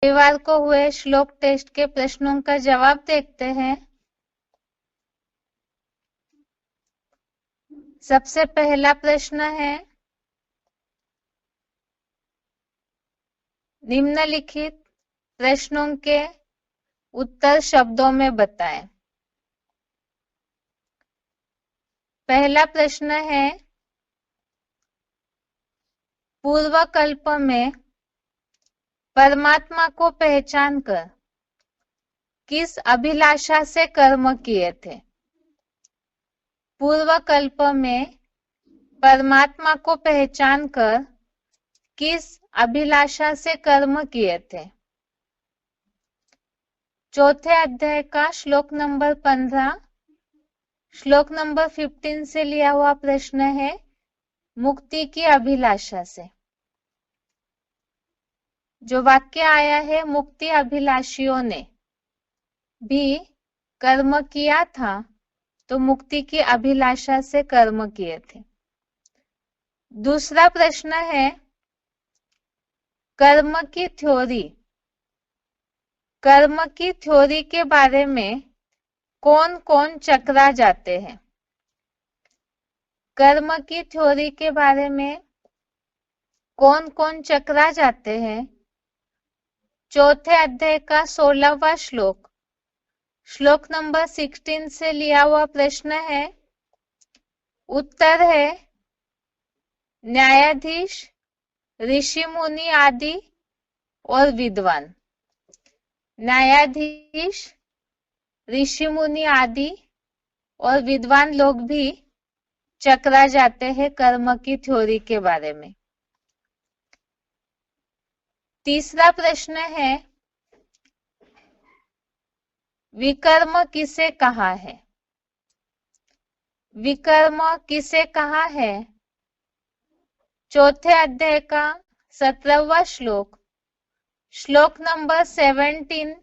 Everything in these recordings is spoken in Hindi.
रविवार को हुए श्लोक टेस्ट के प्रश्नों का जवाब देखते हैं। सबसे पहला प्रश्न है, निम्नलिखित प्रश्नों के उत्तर शब्दों में बताएं। पहला प्रश्न है, पूर्वकल्प में परमात्मा को पहचान कर किस अभिलाषा से कर्म किए थे? पूर्वकल्प में परमात्मा को पहचान कर किस अभिलाषा से कर्म किए थे? चौथे अध्याय का श्लोक नंबर 15, श्लोक नंबर 15 से लिया हुआ प्रश्न है, मुक्ति की अभिलाषा से। जो वाक्य आया है, मुक्ति अभिलाषियों ने भी कर्म किया था, तो मुक्ति की अभिलाषा से कर्म किए थे। दूसरा प्रश्न है, कर्म की थ्योरी। कर्म की थ्योरी के बारे में कौन कौन चकरा जाते हैं? कर्म की थ्योरी के बारे में कौन कौन चकरा जाते हैं? चौथे अध्याय का 16वां श्लोक, श्लोक नंबर 16 से लिया हुआ प्रश्न है। उत्तर है, न्यायाधीश, ऋषि मुनि आदि और विद्वान। न्यायाधीश, ऋषि मुनि आदि और विद्वान लोग भी चकरा जाते हैं कर्म की थ्योरी के बारे में। तीसरा प्रश्न है, विकर्म किसे कहा है? विकर्म किसे कहा है? चौथे अध्याय का 17वां श्लोक, श्लोक नंबर 17,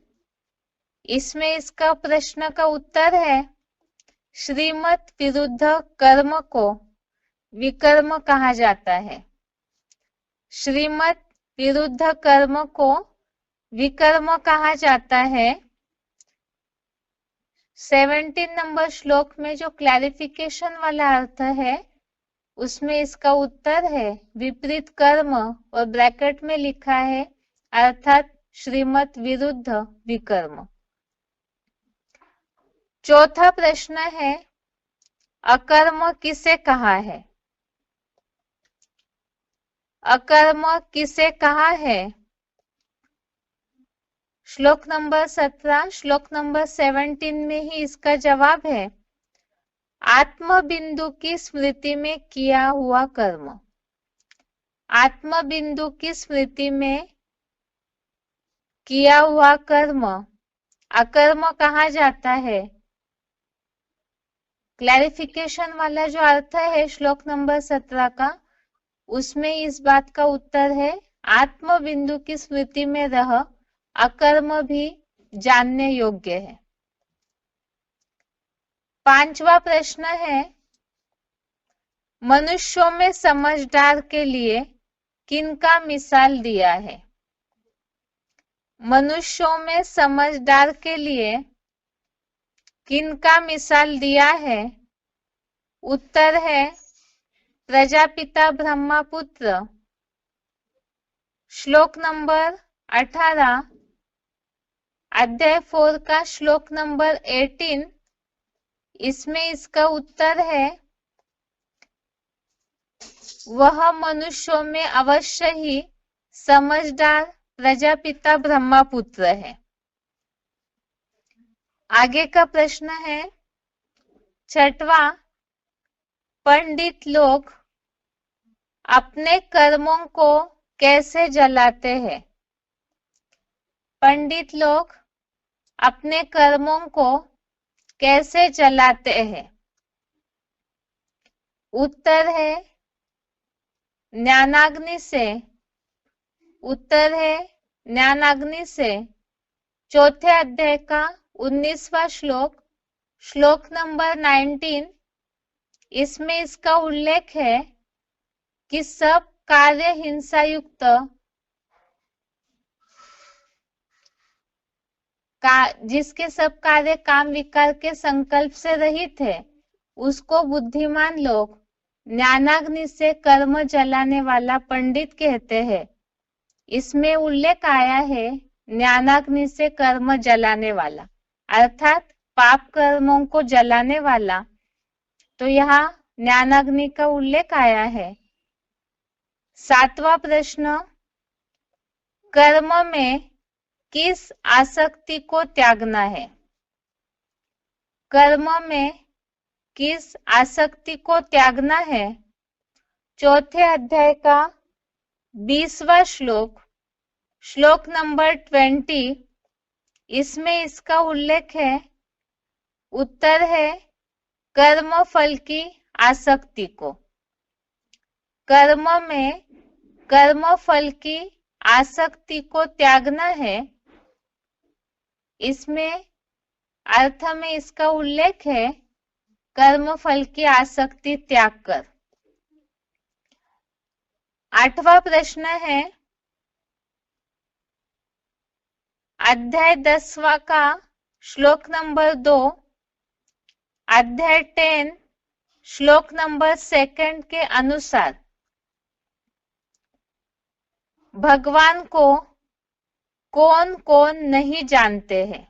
इसमें इसका प्रश्न का उत्तर है, श्रीमत विरुद्ध कर्म को विकर्म कहा जाता है। श्रीमत विरुद्ध कर्म को विकर्म कहा जाता है। 17 नंबर श्लोक में जो क्लैरिफिकेशन वाला अर्थ है, उसमें इसका उत्तर है विपरीत कर्म, और ब्रैकेट में लिखा है अर्थात श्रीमत विरुद्ध विकर्म। चौथा प्रश्न है, अकर्म किसे कहा है? अकर्म किसे कहा है? श्लोक नंबर 17, श्लोक नंबर 17 में ही इसका जवाब है, आत्म बिंदु की स्मृति में किया हुआ कर्म। आत्म बिंदु की स्मृति में किया हुआ कर्म अकर्म कहा जाता है। क्लैरिफिकेशन वाला जो अर्थ है श्लोक नंबर 17 का, उसमें इस बात का उत्तर है, आत्म बिंदु की स्मृति में रह अकर्म भी जानने योग्य है। पांचवा प्रश्न है, मनुष्यों में समझदार के लिए किनका मिसाल दिया है? मनुष्यों में समझदार के लिए किनका मिसाल दिया है? उत्तर है, प्रजापिता ब्रह्मपुत्र। श्लोक नंबर 18, अध्याय 4 का श्लोक नंबर 18, इसमें इसका उत्तर है, वह मनुष्यों में अवश्य ही समझदार प्रजापिता ब्रह्मपुत्र है। आगे का प्रश्न है, छठवा, पंडित लोग अपने कर्मों को कैसे जलाते हैं? पंडित लोग अपने कर्मों को कैसे जलाते हैं? उत्तर है, ज्ञानाग्नि से। उत्तर है, ज्ञानाग्नि से। चौथे अध्याय का 19वां श्लोक, श्लोक नंबर 19, इसमें इसका उल्लेख है कि सब कार्य हिंसा युक्त जिसके सब कार्य काम विकार के संकल्प से रहित है, उसको बुद्धिमान लोग ज्ञानाग्नि से कर्म जलाने वाला पंडित कहते हैं। इसमें उल्लेख आया है ज्ञानाग्नि से कर्म जलाने वाला, अर्थात पाप कर्मों को जलाने वाला, तो यहाँ ज्ञानाग्नि का उल्लेख आया है। 7वां प्रश्न, कर्म में किस आसक्ति को त्यागना है? कर्म में किस आसक्ति को त्यागना है? चौथे अध्याय का 20वां श्लोक, श्लोक नंबर 20, इसमें इसका उल्लेख है। उत्तर है कर्म फल की आसक्ति को। कर्म में कर्म फल की आसक्ति को त्यागना है, इसमें अर्थ में इसका उल्लेख है कर्म फल की आसक्ति त्याग कर। 8वां प्रश्न है अध्याय 10वां का श्लोक नंबर 2, अध्याय 10 श्लोक नंबर 2 के अनुसार भगवान को कौन कौन नहीं जानते हैं?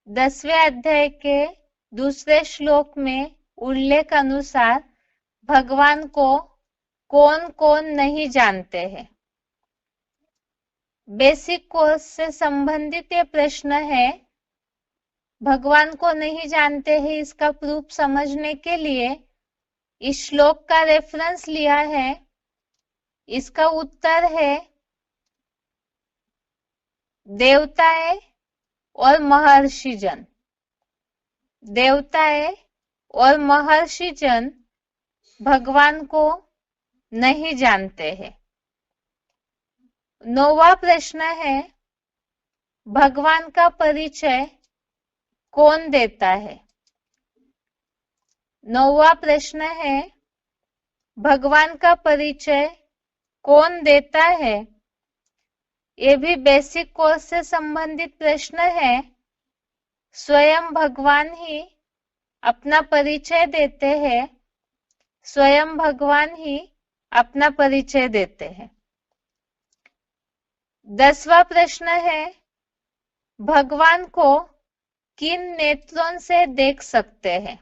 10वें अध्याय के दूसरे श्लोक में उल्लेख अनुसार भगवान को कौन कौन नहीं जानते हैं? बेसिक कोर्स से संबंधित ये प्रश्न है। भगवान को नहीं जानते हैं, इसका प्रूफ समझने के लिए इस श्लोक का रेफरेंस लिया है। इसका उत्तर है देवताएं और महर्षिजन। देवताएं और महर्षिजन भगवान को नहीं जानते हैं। 9वां प्रश्न है भगवान का परिचय कौन देता है? 9वां प्रश्न है भगवान का परिचय कौन देता है? ये भी बेसिक कोर्स से संबंधित प्रश्न है। स्वयं भगवान ही अपना परिचय देते हैं। स्वयं भगवान ही अपना परिचय देते हैं। 10वां प्रश्न है भगवान को किन नेत्रों से देख सकते हैं?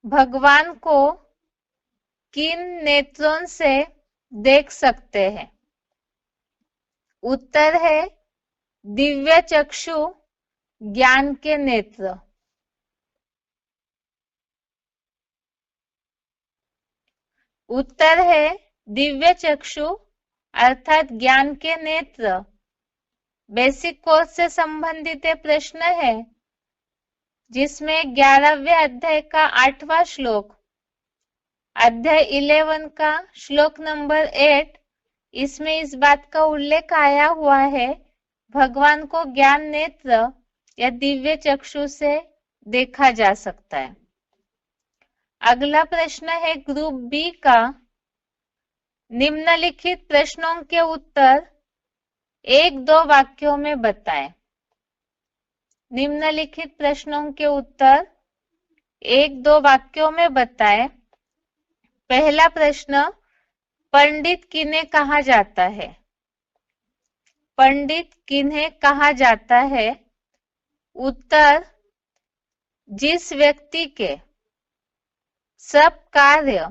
भगवान को किन नेत्रों से देख सकते हैं? उत्तर है दिव्य चक्षु ज्ञान के नेत्र। उत्तर है दिव्य चक्षु अर्थात ज्ञान के नेत्र। बेसिक कोर्स से संबंधित प्रश्न है जिसमें 11वें अध्याय का 8वां श्लोक, अध्याय 11 का श्लोक नंबर 8, इसमें इस बात का उल्लेख आया हुआ है भगवान को ज्ञान नेत्र या दिव्य चक्षु से देखा जा सकता है। अगला प्रश्न है ग्रुप बी का, निम्नलिखित प्रश्नों के उत्तर 1-2 वाक्यों में बताएं। निम्नलिखित प्रश्नों के उत्तर 1-2 वाक्यों में बताएं। पहला प्रश्न, पंडित किन्हें कहा जाता है? पंडित किन्हें कहा जाता है? उत्तर, जिस व्यक्ति के सब कार्य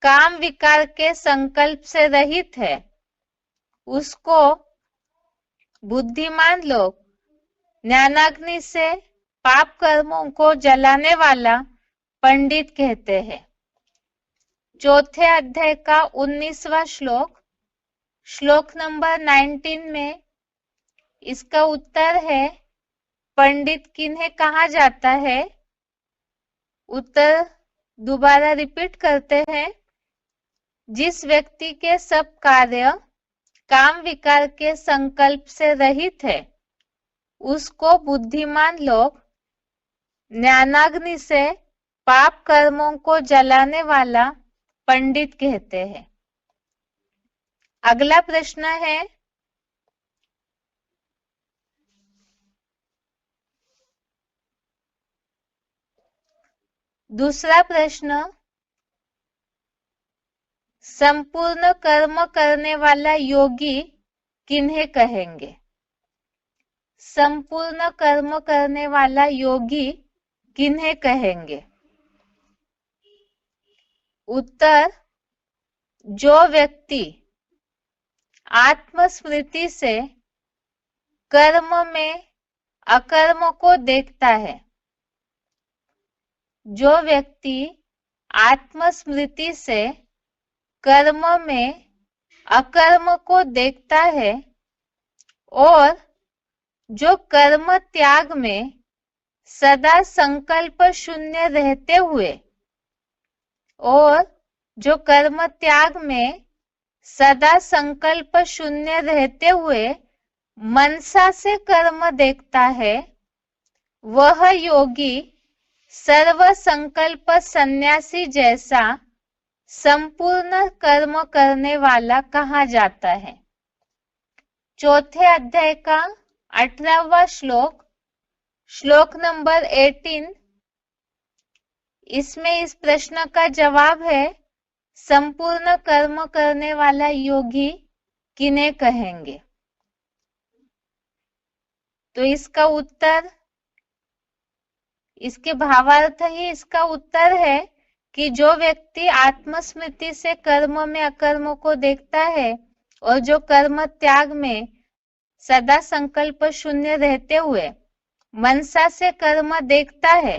काम विकार के संकल्प से रहित है, उसको बुद्धिमान लोग ज्ञानाग्नि से पाप कर्मों को जलाने वाला पंडित कहते हैं। चौथे अध्याय का 19वां श्लोक, श्लोक नंबर 19 में इसका उत्तर है पंडित किन्हें कहा जाता है? उत्तर दोबारा रिपीट करते हैं, जिस व्यक्ति के सब कार्य काम विकार के संकल्प से रहित है, उसको बुद्धिमान लोग ज्ञानाग्नि से पाप कर्मों को जलाने वाला पंडित कहते हैं। अगला प्रश्न है दूसरा प्रश्न, संपूर्ण कर्म करने वाला योगी किन्हें कहेंगे? संपूर्ण कर्म करने वाला योगी किन्हें कहेंगे? उत्तर, जो व्यक्ति आत्मस्मृति से कर्म में अकर्म को देखता है। जो व्यक्ति आत्मस्मृति से कर्म में अकर्म को देखता है और जो कर्म त्याग में सदा संकल्प शून्य रहते हुए और जो कर्म त्याग में सदा संकल्प शून्य रहते हुए मनसा से कर्म देखता है, वह योगी सर्व संकल्प सन्यासी जैसा संपूर्ण कर्म करने वाला कहा जाता है। चौथे अध्याय का 18वां श्लोक, श्लोक नंबर 18, इसमें इस प्रश्न का जवाब है, संपूर्ण कर्म करने वाला योगी किन्हें कहेंगे? तो इसका उत्तर, इसके भावार्थ ही इसका उत्तर है कि जो व्यक्ति आत्मस्मृति से कर्म में अकर्म को देखता है और जो कर्म त्याग में सदा संकल्प शून्य रहते हुए मनसा से कर्म देखता है,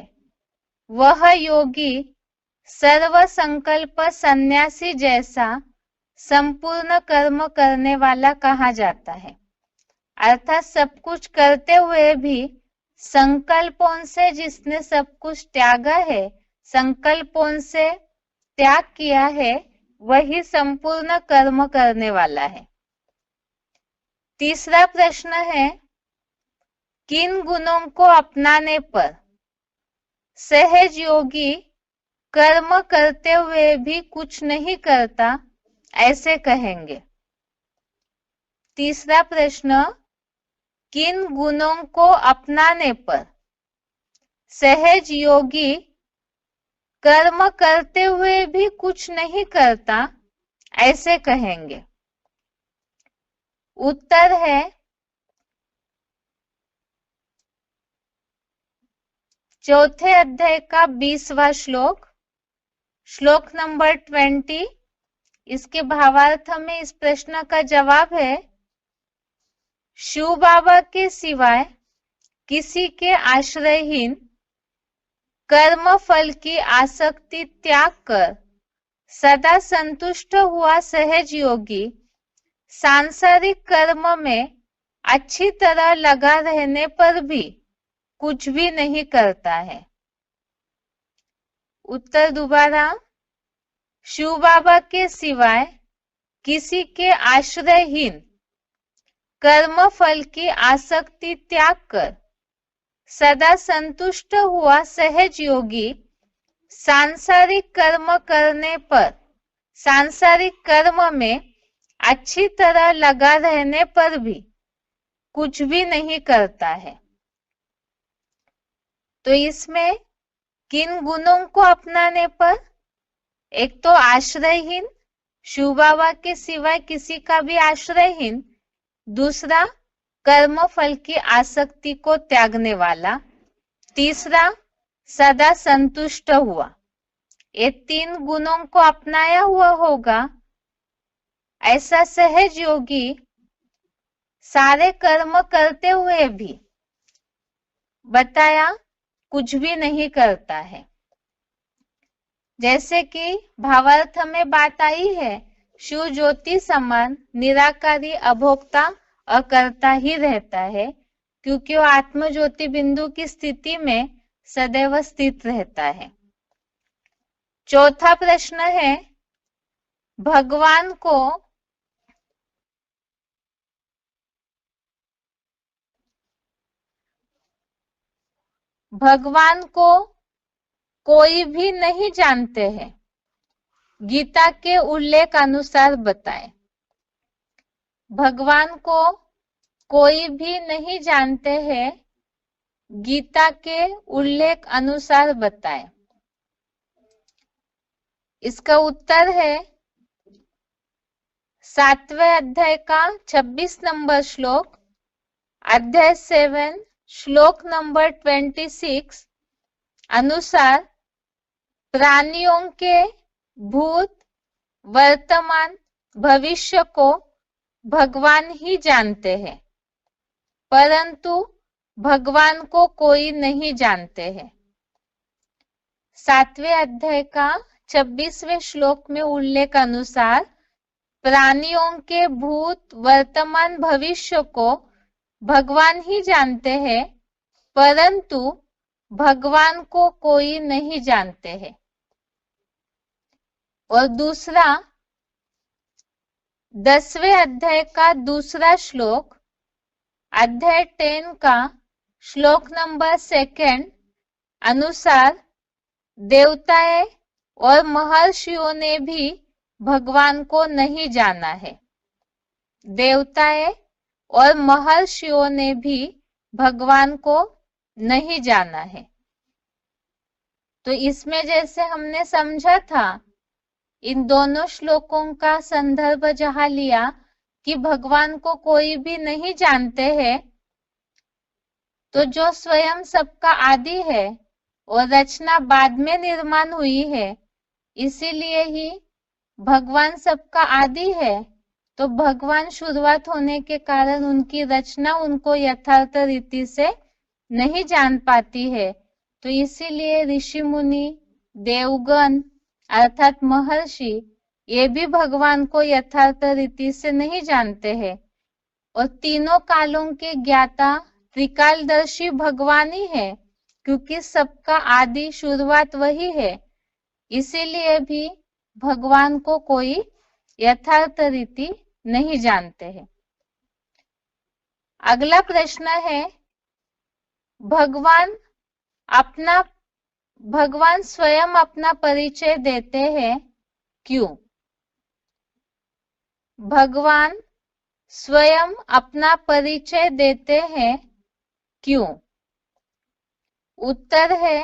वह योगी सर्व संकल्प सन्यासी जैसा संपूर्ण कर्म करने वाला कहा जाता है। अर्थात सब कुछ करते हुए भी संकल्पों से जिसने सब कुछ त्यागा है, संकल्पों से त्याग किया है, वही संपूर्ण कर्म करने वाला है। तीसरा प्रश्न है, किन गुणों को अपनाने पर सहज योगी कर्म करते हुए भी कुछ नहीं करता, ऐसे कहेंगे? तीसरा प्रश्न, किन गुणों को अपनाने पर सहज योगी कर्म करते हुए भी कुछ नहीं करता, ऐसे कहेंगे? उत्तर है, चौथे अध्याय का 20वां श्लोक, श्लोक नंबर 20, इसके भावार्थ में इस प्रश्न का जवाब है, शिव बाबा के सिवाय किसी के आश्रयहीन कर्म फल की आसक्ति त्याग कर सदा संतुष्ट हुआ सहज योगी सांसारिक कर्म में अच्छी तरह लगा रहने पर भी कुछ भी नहीं करता है। उत्तर दोबारा, शिव बाबा के सिवाय किसी के आश्रयहीन कर्म फल की आसक्ति त्याग कर सदा संतुष्ट हुआ सहज योगी सांसारिक कर्म करने पर, सांसारिक कर्म में अच्छी तरह लगा रहने पर भी कुछ भी नहीं करता है। तो इसमें किन गुणों को अपनाने पर? एक तो आश्रयहीन, शिव बाबा के सिवाय किसी का भी आश्रयहीन, दूसरा कर्म फल की आसक्ति को त्यागने वाला, तीसरा सदा संतुष्ट हुआ। ये तीन गुणों को अपनाया हुआ होगा, ऐसा सहज योगी सारे कर्म करते हुए भी बताया कुछ भी नहीं करता है। जैसे कि भावार्थ में बात आई है, शिव ज्योति समान निराकारी अभोक्ता अकर्ता ही रहता है, क्योंकि वो आत्म ज्योति बिंदु की स्थिति में सदैव स्थित रहता है। चौथा प्रश्न है, भगवान को कोई भी नहीं जानते हैं, गीता के उल्लेख अनुसार बताएं। भगवान को कोई भी नहीं जानते हैं, गीता के उल्लेख अनुसार बताएं। इसका उत्तर है 7वें अध्याय का 26 नंबर श्लोक, अध्याय 7 श्लोक नंबर 26 अनुसार प्राणियों के भूत, वर्तमान, भविष्य को भगवान ही जानते हैं, परंतु भगवान को कोई नहीं जानते हैं। 7वें अध्याय का 26वें श्लोक में उल्लेख अनुसार प्राणियों के भूत, वर्तमान, भविष्य को भगवान ही जानते हैं, परंतु भगवान को कोई नहीं जानते हैं। और दूसरा 10वें अध्याय का दूसरा श्लोक, अध्याय 10 का श्लोक नंबर 2 अनुसार देवताएं और महर्षियों ने भी भगवान को नहीं जाना है। देवताएं और महर्षियों ने भी भगवान को नहीं जाना है। तो इसमें जैसे हमने समझा था, इन दोनों श्लोकों का संदर्भ जहां लिया कि भगवान को कोई भी नहीं जानते हैं, तो जो स्वयं सबका आदि है और रचना बाद में निर्माण हुई है, इसीलिए ही भगवान सबका आदि है। तो भगवान शुरुआत होने के कारण उनकी रचना उनको यथार्थ रीति से नहीं जान पाती है। तो इसीलिए ऋषि मुनि, देवगण अर्थात महर्षि, ये भी भगवान को यथार्थ रीति से नहीं जानते हैं। और तीनों कालों के ज्ञाता त्रिकालदर्शी भगवान ही है, क्योंकि सबका आदि शुरुआत वही है। इसीलिए भी भगवान को कोई यथार्थ रीति नहीं जानते हैं। अगला प्रश्न है, भगवान स्वयं अपना परिचय देते हैं क्यों? भगवान स्वयं अपना परिचय देते हैं क्यों? उत्तर है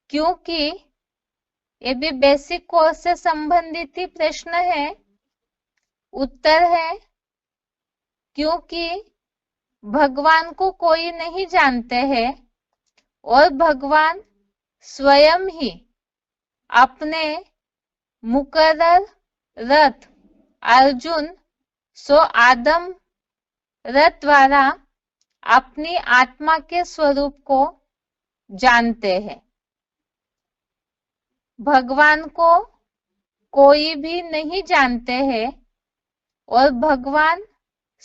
क्योंकि ये भी बेसिक कोर्स से संबंधित ही प्रश्न है। उत्तर है क्योंकि भगवान को कोई नहीं जानते हैं और भगवान स्वयं ही अपने मुकर्रर रथ अर्जुन सो आदम रथ द्वारा अपनी आत्मा के स्वरूप को जानते हैं। भगवान को कोई भी नहीं जानते हैं और भगवान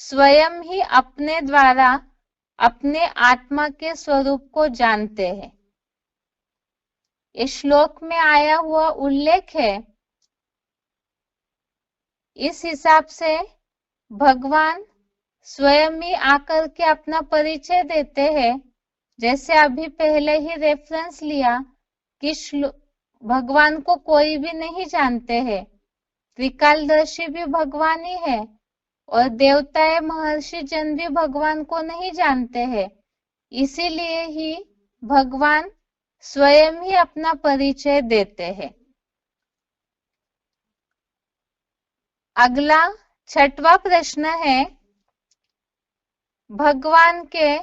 स्वयं ही अपने द्वारा अपने आत्मा के स्वरूप को जानते हैं। इस श्लोक में आया हुआ उल्लेख है। इस हिसाब से भगवान स्वयं ही आकर के अपना परिचय देते हैं। जैसे अभी पहले ही रेफरेंस लिया कि भगवान को कोई भी नहीं जानते हैं, त्रिकालदर्शी भी भगवान ही है और देवताएं महर्षि जन भी भगवान को नहीं जानते हैं। इसीलिए ही भगवान स्वयं ही अपना परिचय देते हैं। अगला 6वां प्रश्न है, भगवान के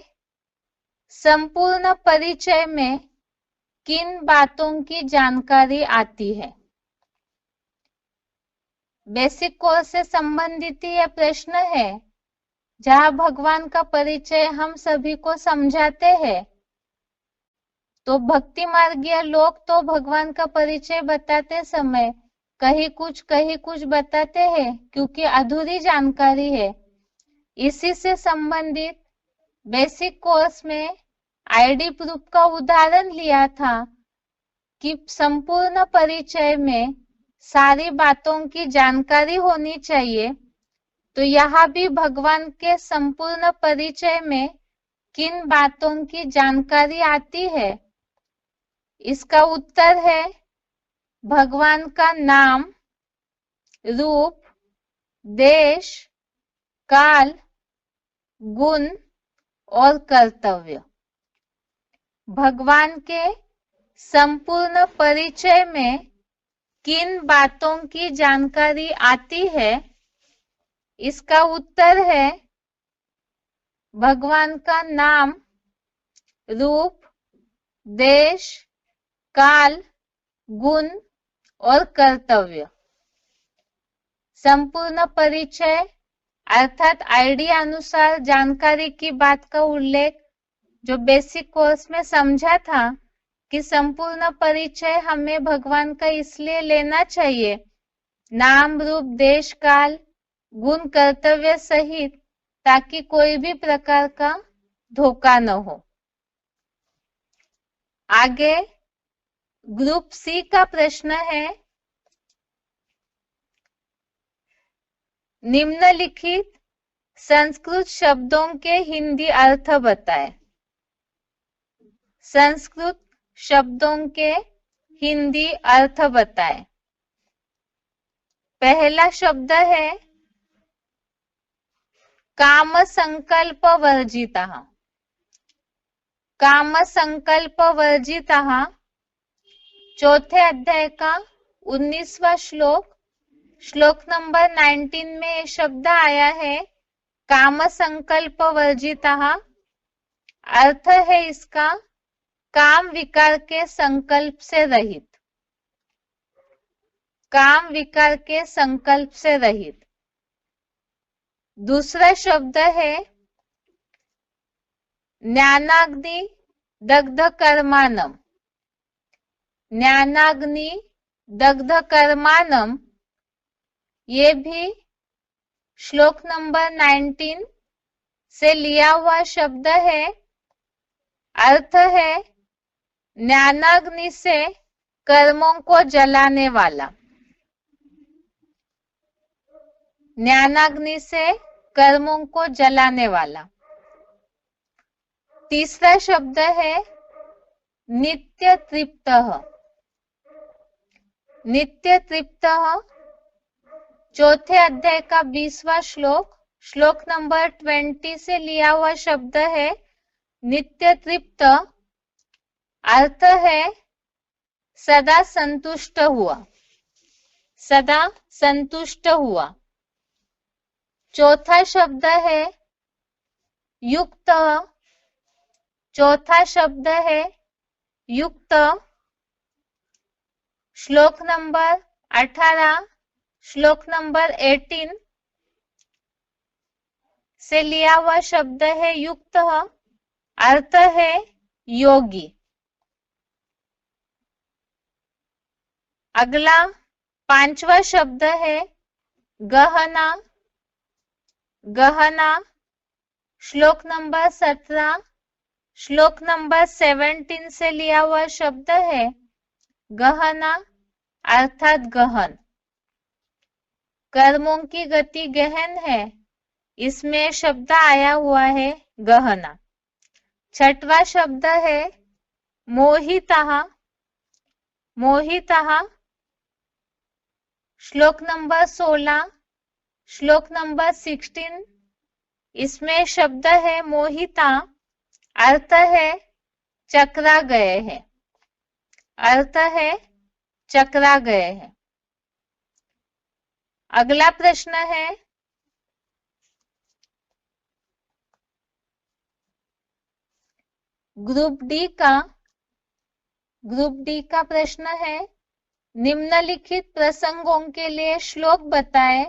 संपूर्ण परिचय में किन बातों की जानकारी आती है? बेसिक कोर्स से संबंधित यह प्रश्न है, जहां भगवान का परिचय हम सभी को समझाते हैं। तो भक्ति मार्गीय लोग तो भगवान का परिचय बताते समय कहीं कुछ बताते हैं, क्योंकि अधूरी जानकारी है। इसी से संबंधित बेसिक कोर्स में आईडी प्रूफ का उदाहरण लिया था कि संपूर्ण परिचय में सारी बातों की जानकारी होनी चाहिए। तो यहाँ भी भगवान के संपूर्ण परिचय में किन बातों की जानकारी आती है? इसका उत्तर है भगवान का नाम, रूप, देश, काल, गुण और कर्तव्य। भगवान के संपूर्ण परिचय में किन बातों की जानकारी आती है? इसका उत्तर है भगवान का नाम, रूप, देश, काल, गुण और कर्तव्य। संपूर्ण परिचय अर्थात आईडी अनुसार जानकारी की बात का उल्लेख जो बेसिक कोर्स में समझा था कि संपूर्ण परिचय हमें भगवान का इसलिए लेना चाहिए, नाम, रूप, देश, काल, गुण, कर्तव्य सहित, ताकि कोई भी प्रकार का धोखा न हो। आगे ग्रुप सी का प्रश्न है, निम्नलिखित संस्कृत शब्दों के हिंदी अर्थ बताएं। संस्कृत शब्दों के हिंदी अर्थ बताएं। पहला शब्द है काम संकल्प वर्जितः। काम संकल्प वर्जितः चौथे अध्याय का 19वां श्लोक, श्लोक नंबर 19 में ये शब्द आया है काम संकल्प वर्जितः। अर्थ है इसका काम विकार के संकल्प से रहित। काम विकार के संकल्प से रहित। दूसरा शब्द है ज्ञानाग्नि दग्ध कर्माणम। ज्ञानाग्नि दग्ध कर्माणम ये भी श्लोक नंबर 19 से लिया हुआ शब्द है। अर्थ है ज्ञानाग्नि से कर्मों को जलाने वाला। ज्ञानाग्नि से कर्मों को जलाने वाला। तीसरा शब्द है नित्य तृप्तः। नित्य तृप्तः चौथे अध्याय का 20वां श्लोक, श्लोक नंबर 20 से लिया हुआ शब्द है नित्य तृप्त। अर्थ है सदा संतुष्ट हुआ। सदा संतुष्ट हुआ। चौथा शब्द है युक्त। चौथा शब्द है युक्त। श्लोक नंबर 18, श्लोक नंबर 18 से लिया हुआ शब्द है युक्त। अर्थ है योगी। अगला 5वां शब्द है गहना। गहना श्लोक नंबर 17, श्लोक नंबर 17 से लिया हुआ शब्द है गहना अर्थात गहन। कर्मों की गति गहन है, इसमें शब्द आया हुआ है गहना। छठवां शब्द है मोहितः। मोहितः श्लोक नंबर 16, श्लोक नंबर 16 इसमें शब्द है मोहिता। अर्थ है चकरा गए हैं। अर्थ है चकरा गए हैं। अगला प्रश्न है ग्रुप डी का प्रश्न है निम्नलिखित प्रसंगों के लिए श्लोक बताएं।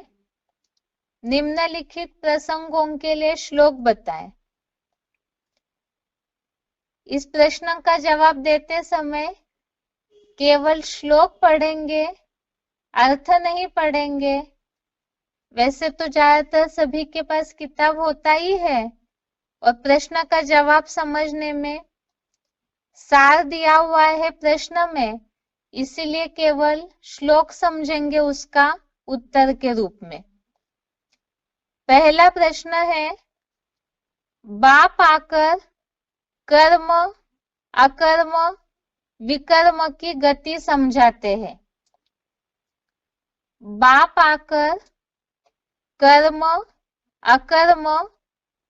निम्नलिखित प्रसंगों के लिए श्लोक बताएं। इस प्रश्न का जवाब देते समय केवल श्लोक पढ़ेंगे, अर्थ नहीं पढ़ेंगे। वैसे तो ज्यादातर सभी के पास किताब होता ही है और प्रश्न का जवाब समझने में सार दिया हुआ है प्रश्न में, इसीलिए केवल श्लोक समझेंगे उसका उत्तर के रूप में। पहला प्रश्न है बाप आकर कर्म अकर्म विकर्म की गति समझाते हैं। बाप आकर कर्म अकर्म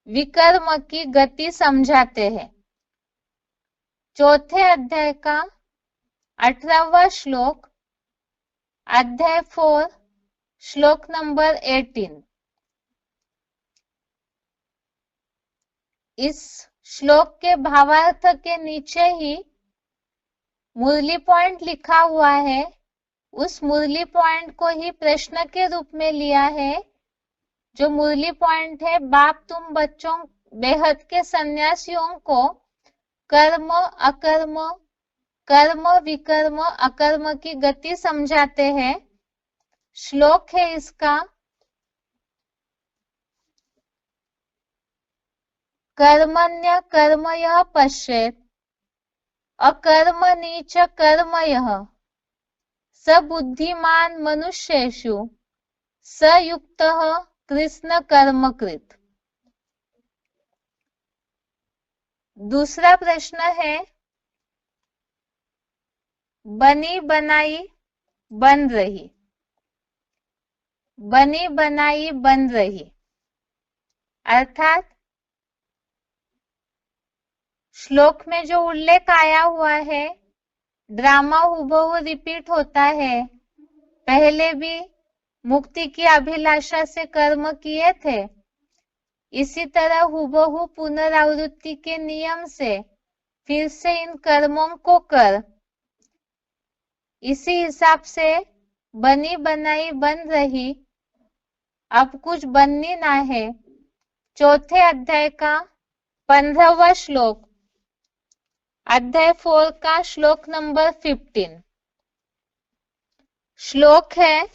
विकर्म की गति समझाते हैं। चौथे अध्याय का 18वां श्लोक, अध्याय 4 श्लोक नंबर 18। इस श्लोक के भावार्थ के नीचे ही मुरली पॉइंट लिखा हुआ है। उस मुरली पॉइंट को ही प्रश्न के रूप में लिया है। जो मुरली पॉइंट है, बाप तुम बच्चों बेहद के सन्यासियों को कर्म अकर्म, कर्म विकर्म अकर्म की गति समझाते हैं। श्लोक है इसका, कर्मण्य कर्मयः पश्येत् अकर्मणि च कर्मयः स बुद्धिमान मनुष्येषु स युक्तः कृष्ण कर्मकृत्। दूसरा प्रश्न है, बनी बनाई बन रही, बनी बनाई बन रही अर्थात श्लोक में जो उल्लेख आया हुआ है, ड्रामा हुबहू रिपीट होता है। पहले भी मुक्ति की अभिलाषा से कर्म किए थे, इसी तरह हुबहू पुनरावृत्ति के नियम से फिर से इन कर्मों को कर। इसी हिसाब से बनी बनाई बन रही, अब कुछ बननी ना है। चौथे अध्याय का 15वां श्लोक, अध्याय 4 का श्लोक नंबर 15। श्लोक है,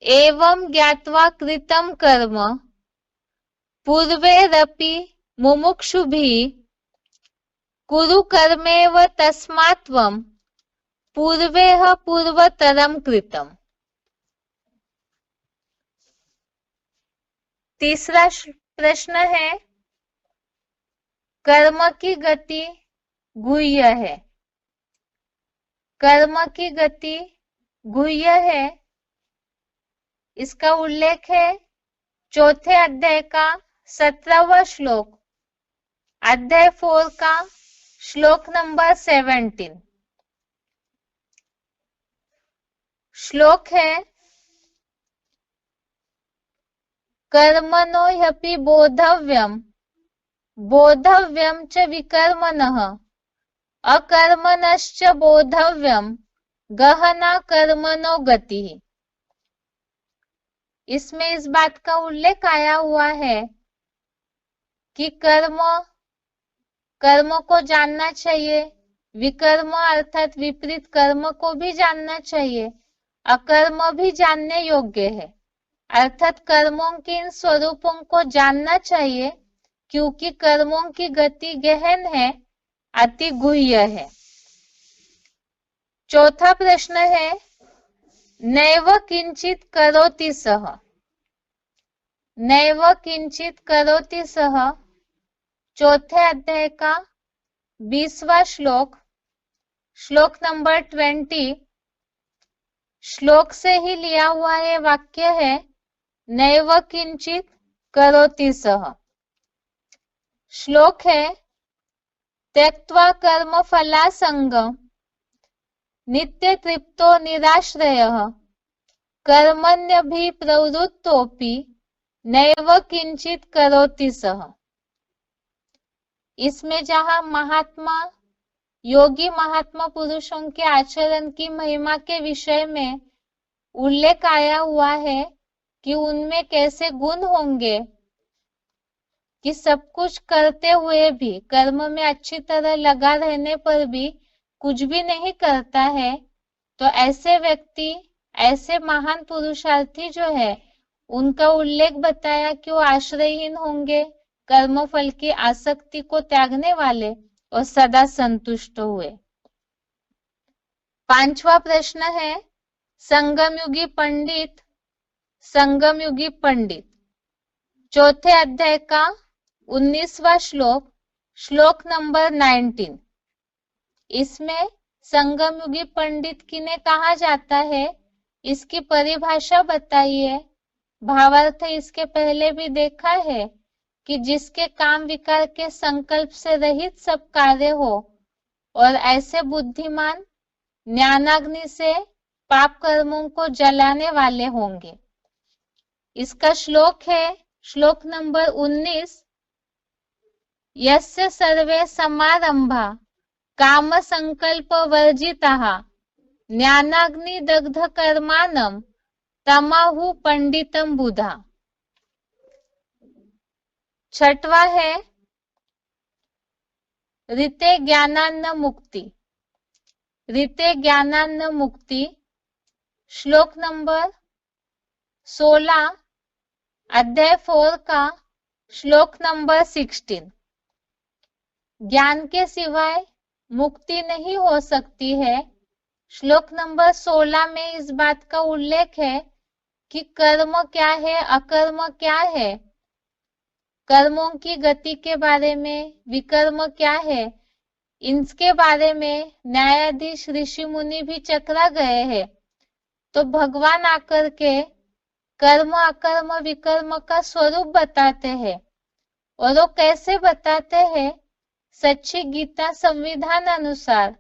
एवं ज्ञात्वा कृतं कर्म पूर्वैरपि मुमुक्षुभिः कुरु कर्मेव तस्मात् त्वं पूर्वैः पूर्वतरं कृतम्। तीसरा प्रश्न है, कर्म की गति गुह्य है, कर्म की गति गुह्य है। इसका उल्लेख है चौथे अध्याय का 17वां श्लोक, अध्याय 4 का श्लोक नंबर 17। श्लोक है, कर्मणो ह्यपि बोधव्यम बोधव्यम च विकर्मणः अकर्मणश्च बोधव्यम गहना कर्मणो गतिः। इसमें इस बात का उल्लेख आया हुआ है कि कर्म को जानना चाहिए, विकर्म अर्थात विपरीत कर्म को भी जानना चाहिए, अकर्म भी जानने योग्य है। अर्थात कर्मों के इन स्वरूपों को जानना चाहिए, क्योंकि कर्मों की गति गहन है, अति गुह्य है। चौथा प्रश्न है, नैव किंचित करोति सः, नैव किंचित करोति सः चौथे अध्याय का 20वां श्लोक, श्लोक नंबर 20। श्लोक से ही लिया हुआ ये वाक्य है, नैव किंचित करोति सः। श्लोक है, त्यक्त्वा कर्म फलासंगम् नित्य तृप्तो निराश्रयः कर्मण्यभिप्रवृत्तोऽपि नैव किंचित करोति सः। इसमें जहां योगी महात्मा पुरुषों के आचरण की महिमा के विषय में उल्लेख आया हुआ है कि उनमें कैसे गुण होंगे, कि सब कुछ करते हुए भी, कर्म में अच्छी तरह लगा रहने पर भी कुछ भी नहीं करता है, तो ऐसे व्यक्ति, ऐसे महान पुरुषार्थी जो है, उनका उल्लेख बताया कि वो आश्रयहीन होंगे, कर्म फल की आसक्ति को त्यागने वाले और सदा संतुष्ट हुए। 5वां प्रश्न है, संगमयुगी पंडित, संगमयुगी पंडित चौथे अध्याय का 19वां श्लोक, श्लोक नंबर 19। इसमें संगमयुगी पंडित किन्हें कहा जाता है, इसकी परिभाषा बताइए। भावार्थ इसके पहले भी देखा है कि जिसके काम विकार के संकल्प से रहित सब कार्य हो, और ऐसे बुद्धिमान ज्ञानाग्नि से पाप कर्मों को जलाने वाले होंगे। इसका श्लोक है श्लोक नंबर 19। यस्य सर्वे समारंभा काम संकल्प वर्जिताः ज्ञानाग्नि दग्ध कर्माणं तमाहु पंडितम बुधा। छठवा है ऋते ज्ञानान्न मुक्ति। ऋते ज्ञानान्न मुक्ति श्लोक नंबर 16 अध्याय 4 का श्लोक नंबर 16। ज्ञान के सिवाय मुक्ति नहीं हो सकती है। श्लोक नंबर 16 में इस बात का उल्लेख है कि कर्म क्या है, अकर्म क्या है, कर्मों की गति के बारे में, विकर्म क्या है, इनके बारे में न्यायाधीश ऋषि मुनि भी चकरा गए हैं। तो भगवान आकर के कर्म, अकर्म, विकर्म का स्वरूप बताते हैं। और वो कैसे बताते हैं? सच्ची गीता संविधान अनुसार।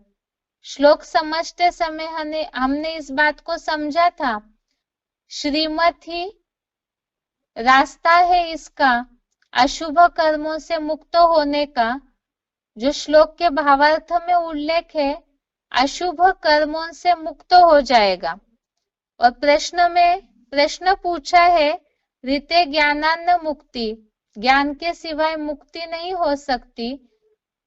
श्लोक समझते समय हमने इस बात को समझा था, श्रीमत ही रास्ता है इसका अशुभ कर्मों से मुक्त होने का। जो श्लोक के भावार्थ में उल्लेख है, अशुभ कर्मों से मुक्त हो जाएगा। और प्रश्न पूछा है ऋते ज्ञानान्न मुक्ति, ज्ञान के सिवाय मुक्ति नहीं हो सकती।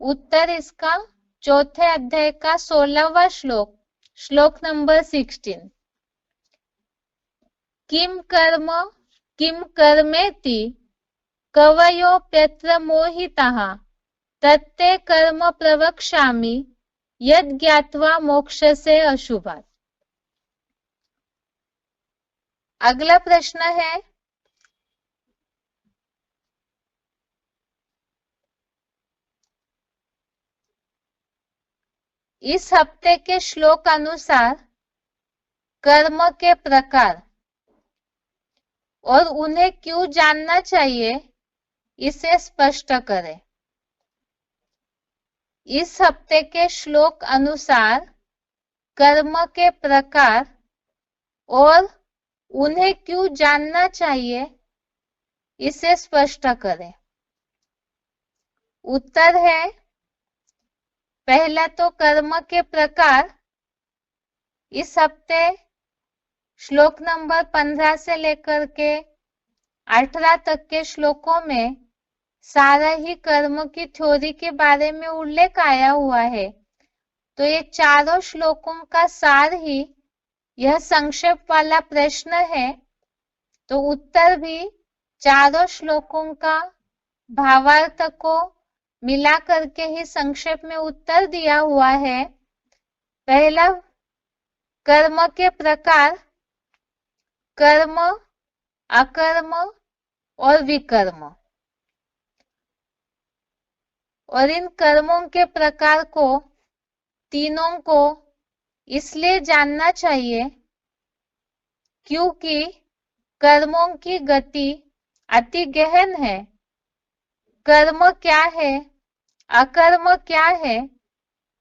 उत्तर इसका चौथे अध्याय का 16वां श्लोक, श्लोक नंबर 16। किम कर्मेति कवयोप्यत्र मोहिताः तत्ते कर्म प्रवक्ष्यामि यद् ज्ञात्वा मोक्षसे अशुभात्। अगला प्रश्न है इस हफ्ते के श्लोक अनुसार कर्म के प्रकार और उन्हें क्यों जानना चाहिए, इसे स्पष्ट करें। इस हफ्ते के श्लोक अनुसार कर्म के प्रकार और उन्हें क्यों जानना चाहिए, इसे स्पष्ट करें। उत्तर है पहला तो कर्म के प्रकार। इस हफ्ते श्लोक नंबर 15 से लेकर के 18 तक के श्लोकों में सारा ही कर्म की थ्योरी के बारे में उल्लेख आया हुआ है। तो ये चारों श्लोकों का सार ही यह संक्षेप वाला प्रश्न है। तो उत्तर भी चारों श्लोकों का भावार्थ को मिला करके ही संक्षेप में उत्तर दिया हुआ है। पहला, कर्म के प्रकार, कर्म, अकर्म और विकर्म। और इन कर्मों के प्रकार को, तीनों को इसलिए जानना चाहिए क्योंकि कर्मों की गति अति गहन है। कर्म क्या है, अकर्म क्या है,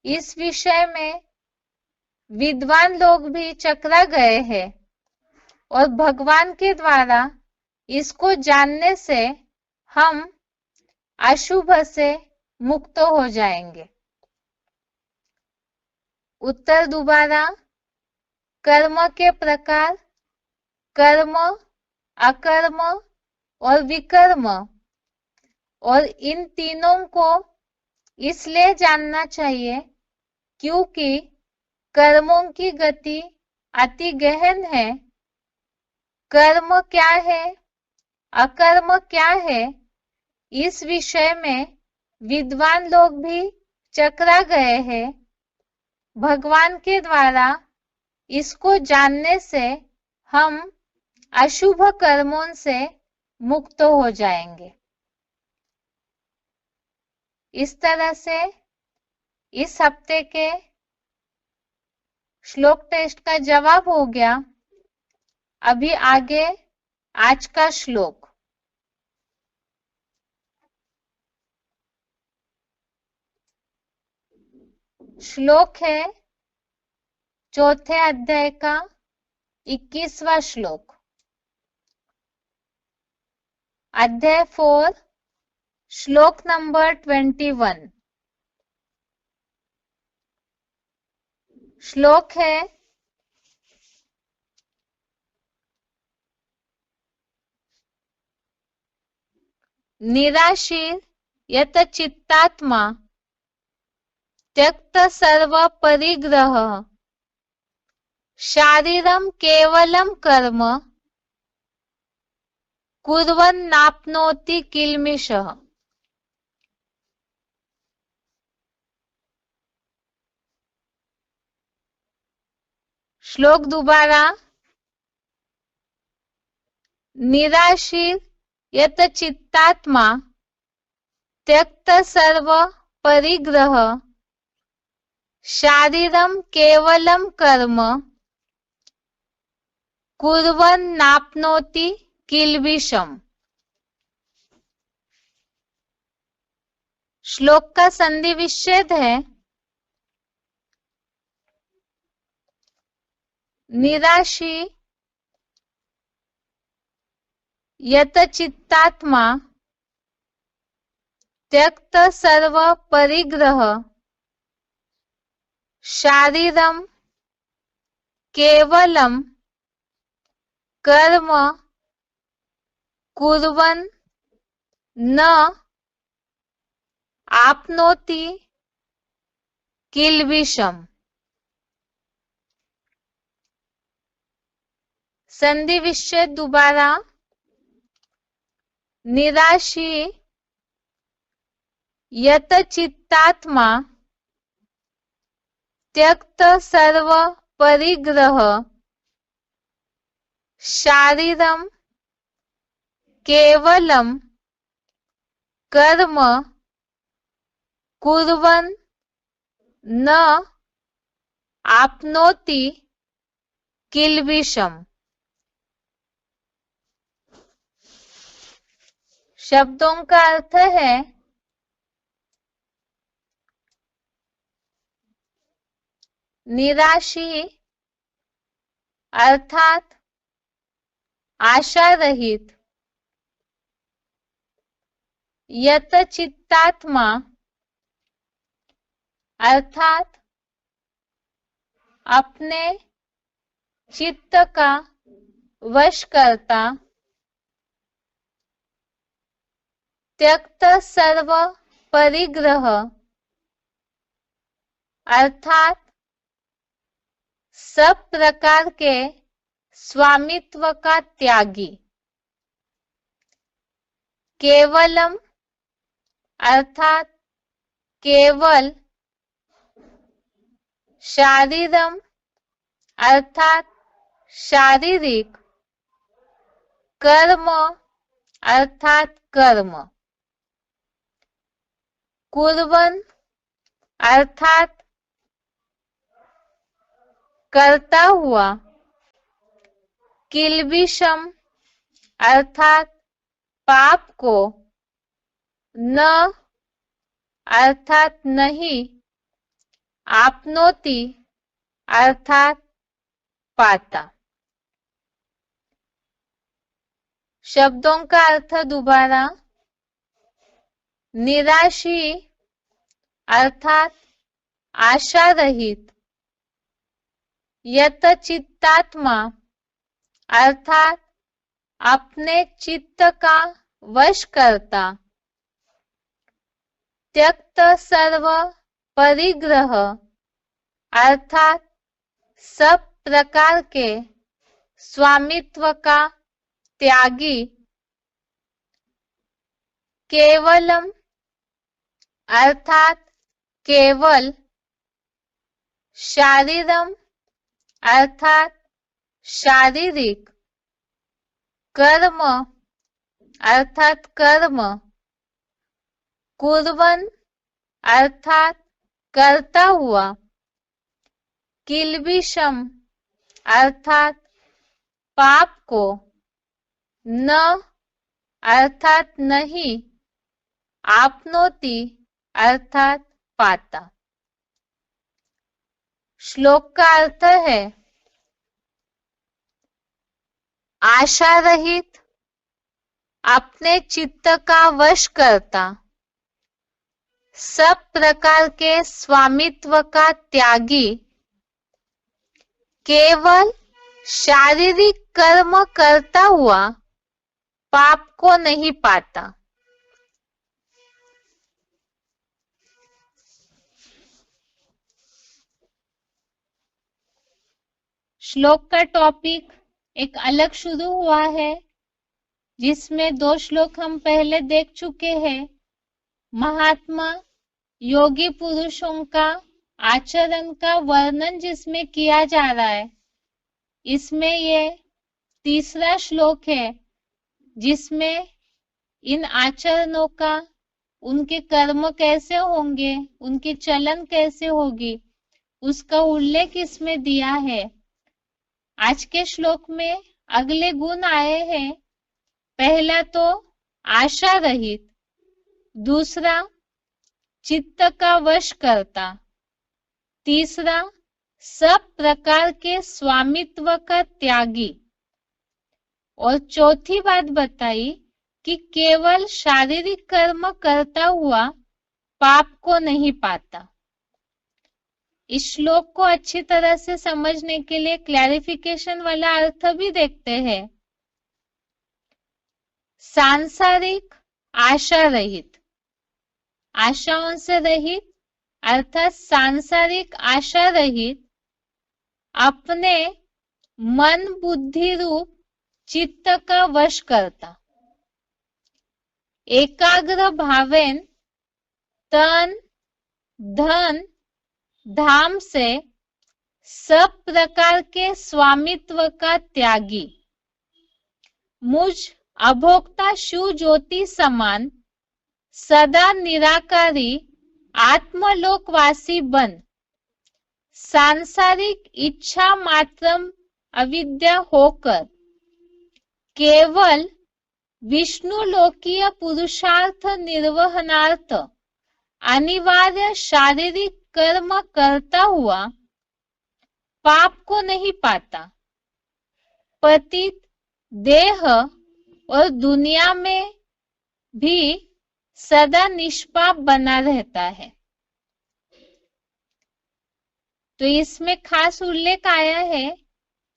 इस विषय में विद्वान लोग भी चकरा गए हैं। और भगवान के द्वारा इसको जानने से हम अशुभ से मुक्त हो जाएंगे। उत्तर दोबारा, कर्म के प्रकार, कर्म, अकर्म और विकर्म। और इन तीनों को इसलिए जानना चाहिए क्योंकि कर्मों की गति अति गहन है। कर्म क्या है, अकर्म क्या है, इस विषय में विद्वान लोग भी चकरा गए हैं। भगवान के द्वारा इसको जानने से हम अशुभ कर्मों से मुक्त हो जाएंगे। इस तरह से इस हफ्ते के श्लोक टेस्ट का जवाब हो गया। अभी आगे आज का श्लोक। श्लोक है चौथे अध्याय का 21वां श्लोक। अध्याय 4 श्लोक नंबर 21। श्लोक है निराशीर यत चित्तात्मा त्यक्त सर्व परिग्रह शारीरम केवलम कर्म कुर्वन्नाप्नोति किल्बिषः। श्लोक दोबारा। निराशीर यत चित्तात्मा त्यक्त सर्व परिग्रह शारीरम केवलम कर्म कुर्वन्नाप्नोति किल्बिषम्। श्लोक का संधि विच्छेद है निराशी यत चित्तात्मा त्यक्त सर्व परिग्रह शारीरम केवलम कर्म कुर्वन् न आपनोति किल्बिषम्। संधि विच्छेद दोबारा। निराशी यत चित्तात्मा त्यक्त सर्व परिग्रह शारीरम केवलम कर्म कुर्वन् न आपनोति किल्बिषम्। शब्दों का अर्थ है निराशी अर्थात आशा रहित, यत चित्तात्मा अर्थात अपने चित्त का वश करता, त्यक्त सर्व परिग्रह अर्थात सब प्रकार के स्वामित्व का त्यागी, केवलम अर्थात केवल, शारीरम अर्थात शारीरिक, कर्म अर्थात कर्म, कुर्वन् अर्थात करता हुआ, किल्बिषम् अर्थात पाप को, न अर्थात नहीं, आपनोति अर्थात पाता। शब्दों का अर्थ दोबारा। निराशी अर्थात आशा रहित, यत चित्तात्मा अर्थात अपने चित्त का वश करता, त्यक्त सर्व परिग्रह अर्थात सब प्रकार के स्वामित्व का त्यागी, केवलम अर्थात केवल, शारीरम अर्थात शारीरिक, कर्म अर्थात कर्म, कुर्वन् अर्थात करता हुआ, किल्बिषम् अर्थात पाप को, न अर्थात नहीं, आपनोति अर्थात पाता। श्लोक का अर्थ है आशा रहित, अपने चित्त का वश करता, सब प्रकार के स्वामित्व का त्यागी, केवल शारीरिक कर्म करता हुआ पाप को नहीं पाता। श्लोक का टॉपिक एक अलग शुरू हुआ है, जिसमें 2 श्लोक हम पहले देख चुके हैं। महात्मा योगी पुरुषों का आचरण का वर्णन जिसमें किया जा रहा है, इसमें ये तीसरा श्लोक है जिसमें इन आचरणों का, उनके कर्म कैसे होंगे, उनकी चलन कैसे होगी, उसका उल्लेख इसमें दिया है। आज के श्लोक में अगले गुण आए हैं। पहला तो आशा रहित, दूसरा चित्त का वश करता, तीसरा सब प्रकार के स्वामित्व का त्यागी, और चौथी बात बताई कि केवल शारीरिक कर्म करता हुआ पाप को नहीं पाता। इस श्लोक को अच्छी तरह से समझने के लिए क्लैरिफिकेशन वाला अर्थ भी देखते हैं। सांसारिक आशा रहित, आशाओं से रहित अर्थात सांसारिक आशा रहित, अपने मन बुद्धि रूप चित्त का वश करता, एकाग्र भावेन तन धन धाम से सब प्रकार के स्वामित्व का त्यागी, मुझ अभोक्ता शिव ज्योति समान सदा निराकारी आत्मलोकवासी बन, सांसारिक इच्छा मात्रम अविद्या होकर केवल विष्णु लोकीय पुरुषार्थ निर्वहनार्थ अनिवार्य शारीरिक कर्म करता हुआ पाप को नहीं पाता, पतित देह और दुनिया में भी सदा निष्पाप बना रहता है। तो इसमें खास उल्लेख आया है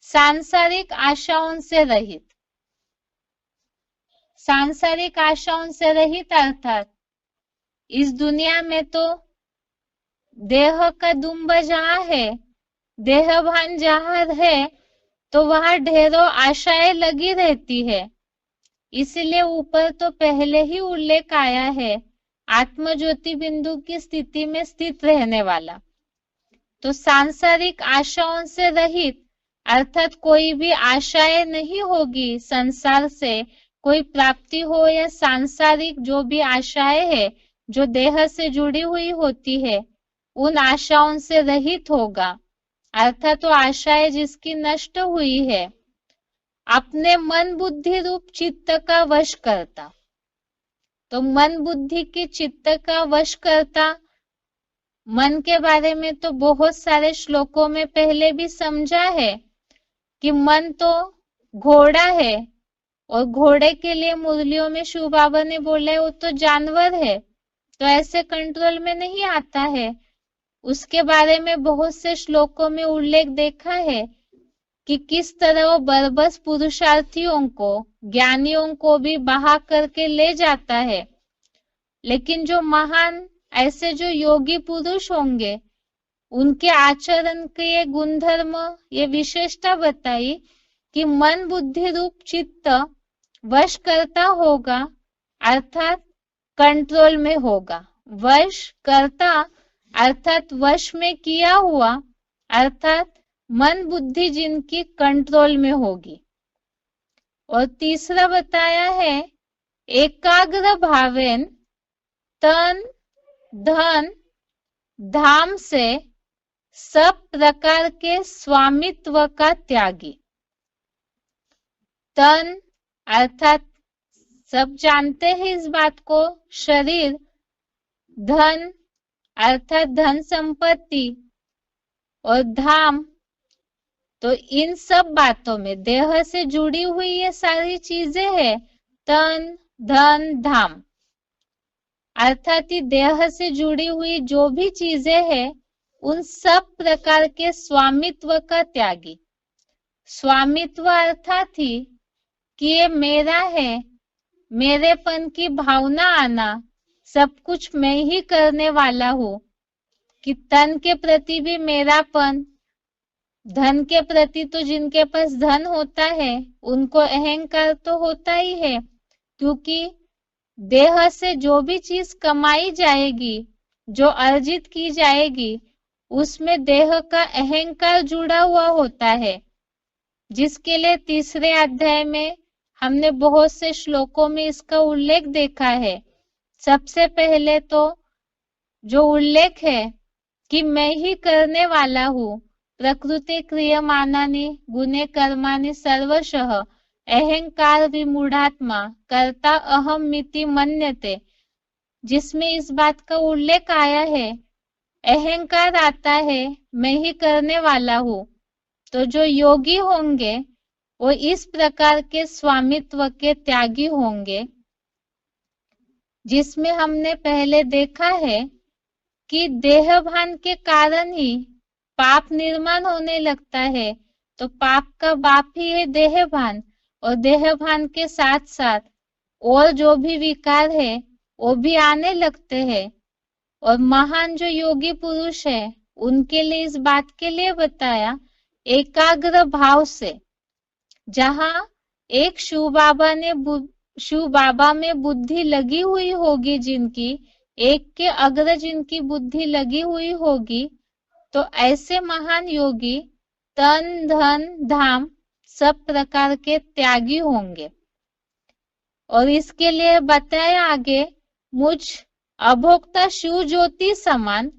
सांसारिक आशाओं से रहित। सांसारिक आशाओं से रहित अर्थात इस दुनिया में तो देह का दुम्ब जहां है, देहभान जहां है, तो वहां ढेरों आशाएं लगी रहती है। इसलिए ऊपर तो पहले ही उल्लेख आया है आत्मज्योति बिंदु की स्थिति में स्थित रहने वाला। तो सांसारिक आशाओं से रहित अर्थात कोई भी आशाएं नहीं होगी संसार से कोई प्राप्ति हो या सांसारिक जो भी आशाएं है जो देह से जुड़ी हुई होती है उन आशाओं से रहित होगा, अर्थात तो आशाएं जिसकी नष्ट हुई है, अपने मन बुद्धि रूप चित्त का वश करता। तो मन बुद्धि की चित्त का वश करता, मन के बारे में तो बहुत सारे श्लोकों में पहले भी समझा है कि मन तो घोड़ा है और घोड़े के लिए मुरलियों में शिव बाबा ने बोला है वो तो जानवर है, तो ऐसे कंट्रोल में नहीं आता है। उसके बारे में बहुत से श्लोकों में उल्लेख देखा है कि किस तरह वो बरबस पुरुषार्थियों को, ज्ञानियों को भी बहा करके ले जाता है। लेकिन जो महान ऐसे जो योगी पुरुष होंगे उनके आचरण के ये गुणधर्म, ये विशेषता बताई कि मन बुद्धि रूप चित्त वश करता होगा, अर्थात कंट्रोल में होगा। वश करता अर्थात वश में किया हुआ, अर्थात मन बुद्धि जिनकी कंट्रोल में होगी। और तीसरा बताया है एकाग्र भावेन तन धन धाम से सब प्रकार के स्वामित्व का त्यागी। तन अर्थात सब जानते हैं इस बात को, शरीर, धन अर्थात धन संपत्ति, और धाम, तो इन सब बातों में देह से जुड़ी हुई ये सारी चीजें है, तन धन धाम, अर्थात देह से जुड़ी हुई जो भी चीजें हैं उन सब प्रकार के स्वामित्व का त्यागी। स्वामित्व अर्थात ही कि ये मेरा है, मेरेपन की भावना आना, सब कुछ मैं ही करने वाला हूँ, कि तन के प्रति भी मेरापन, धन के प्रति तो जिनके पास धन होता है उनको अहंकार तो होता ही है, क्योंकि देह से जो भी चीज कमाई जाएगी, जो अर्जित की जाएगी, उसमें देह का अहंकार जुड़ा हुआ होता है, जिसके लिए तीसरे अध्याय में हमने बहुत से श्लोकों में इसका उल्लेख देखा है। सबसे पहले तो जो उल्लेख है कि मैं ही करने वाला हूँ, प्रकृति क्रियमाणानि गुणे कर्माणि सर्वशः अहंकार विमूढ़ात्मा कर्ता अहम मिति मन्यते, जिसमें इस बात का उल्लेख आया है, अहंकार आता है मैं ही करने वाला हूँ। तो जो योगी होंगे वो इस प्रकार के स्वामित्व के त्यागी होंगे, जिसमें हमने पहले देखा है कि देहभान के कारण ही पाप निर्माण होने लगता है। तो पाप का बाप ही है देहभान, और देहभान के साथ साथ और जो भी विकार है वो भी आने लगते हैं। और महान जो योगी पुरुष है उनके लिए इस बात के लिए बताया, एकाग्र भाव से, जहां एक शिव बाबा में बुद्धि लगी हुई होगी, जिनकी एक के अग्र जिनकी बुद्धि लगी हुई होगी, तो ऐसे महान योगी तन धन धाम सब प्रकार के त्यागी होंगे। और इसके लिए बताया आगे, मुझ अभोक्ता शिव ज्योति समान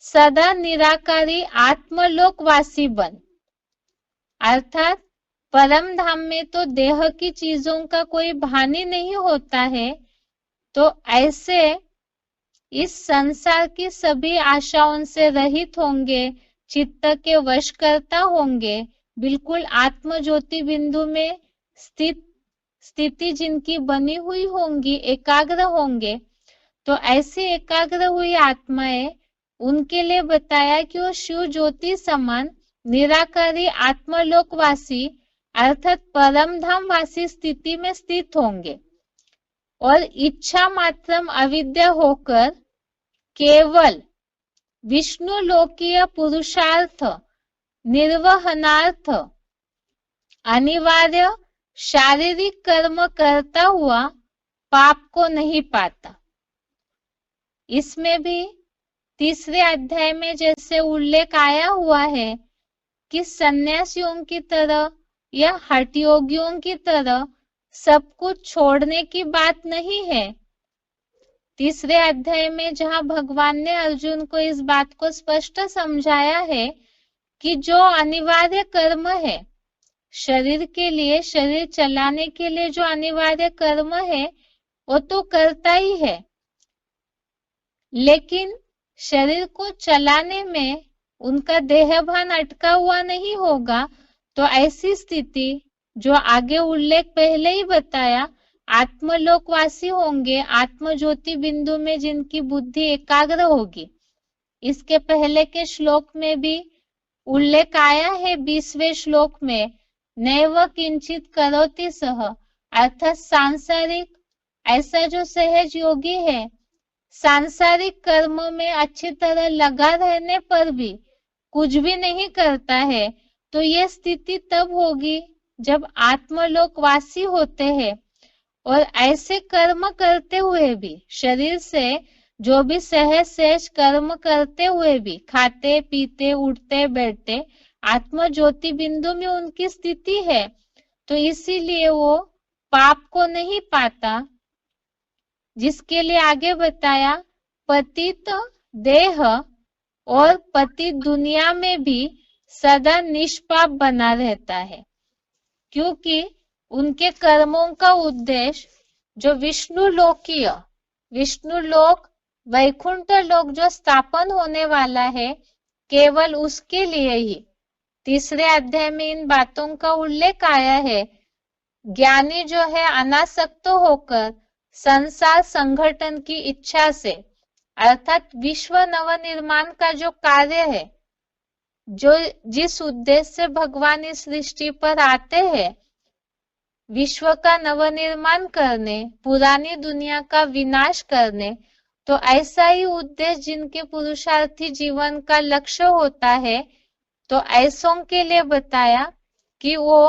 सदा निराकारी आत्मलोकवासी बन, अर्थात परम धाम में तो देह की चीजों का कोई भानी नहीं होता है। तो ऐसे इस संसार की सभी आशाओं से रहित होंगे, चित्त के वशकर्ता होंगे, बिल्कुल आत्म ज्योति बिंदु में स्थिति जिनकी बनी हुई होंगी, एकाग्र होंगे। तो ऐसी एकाग्र हुई आत्माएं, उनके लिए बताया कि वो शिव ज्योति समान निराकारी आत्मलोकवासी अर्थात परम धाम वासी स्थिति में स्थित होंगे, और इच्छा मात्रम अविद्या होकर केवल विष्णु लोकीय पुरुषार्थ निर्वहनार्थ अनिवार्य शारीरिक कर्म करता हुआ पाप को नहीं पाता। इसमें भी तीसरे अध्याय में जैसे उल्लेख आया हुआ है कि सन्यासियों की तरह या हठ योगियों की तरह सब कुछ छोड़ने की बात नहीं है। तीसरे अध्याय में जहां भगवान ने अर्जुन को इस बात को स्पष्ट समझाया है कि जो अनिवार्य कर्म है शरीर के लिए, शरीर चलाने के लिए जो अनिवार्य कर्म है वो तो करता ही है, लेकिन शरीर को चलाने में उनका देहभान अटका हुआ नहीं होगा। तो ऐसी स्थिति जो आगे उल्लेख पहले ही बताया, आत्मलोकवासी होंगे, आत्म ज्योति बिंदु में जिनकी बुद्धि एकाग्र होगी। इसके पहले के श्लोक में भी उल्लेख आया है 20वें श्लोक में, नैव किंचित करोति सह, अर्थात सांसारिक, ऐसा जो सहज योगी है सांसारिक कर्मों में अच्छी तरह लगा रहने पर भी कुछ भी नहीं करता है, तो ये स्थिति तब होगी जब आत्मलोकवासी होते हैं। और ऐसे कर्म करते हुए भी, शरीर से जो भी सहज कर्म करते हुए भी, खाते पीते उठते बैठते आत्म ज्योति बिंदु में उनकी स्थिति है, तो इसीलिए वो पाप को नहीं पाता। जिसके लिए आगे बताया, पतित देह और पतित दुनिया में भी सदा निष्पाप बना रहता है, क्योंकि उनके कर्मों का उद्देश्य जो विष्णु लोकीय, विष्णु लोक वैकुंठ लोक जो स्थापन होने वाला है, केवल उसके लिए ही। तीसरे अध्याय में इन बातों का उल्लेख आया है। ज्ञानी जो है अनासक्त होकर संसार संगठन की इच्छा से, अर्थात विश्व नवनिर्माण का जो कार्य है, जो जिस उद्देश्य से भगवान इस सृष्टि पर आते हैं, विश्व का नवनिर्माण करने, पुरानी दुनिया का विनाश करने, तो ऐसा ही उद्देश्य जिनके पुरुषार्थी जीवन का लक्ष्य होता है, तो ऐसों के लिए बताया कि वो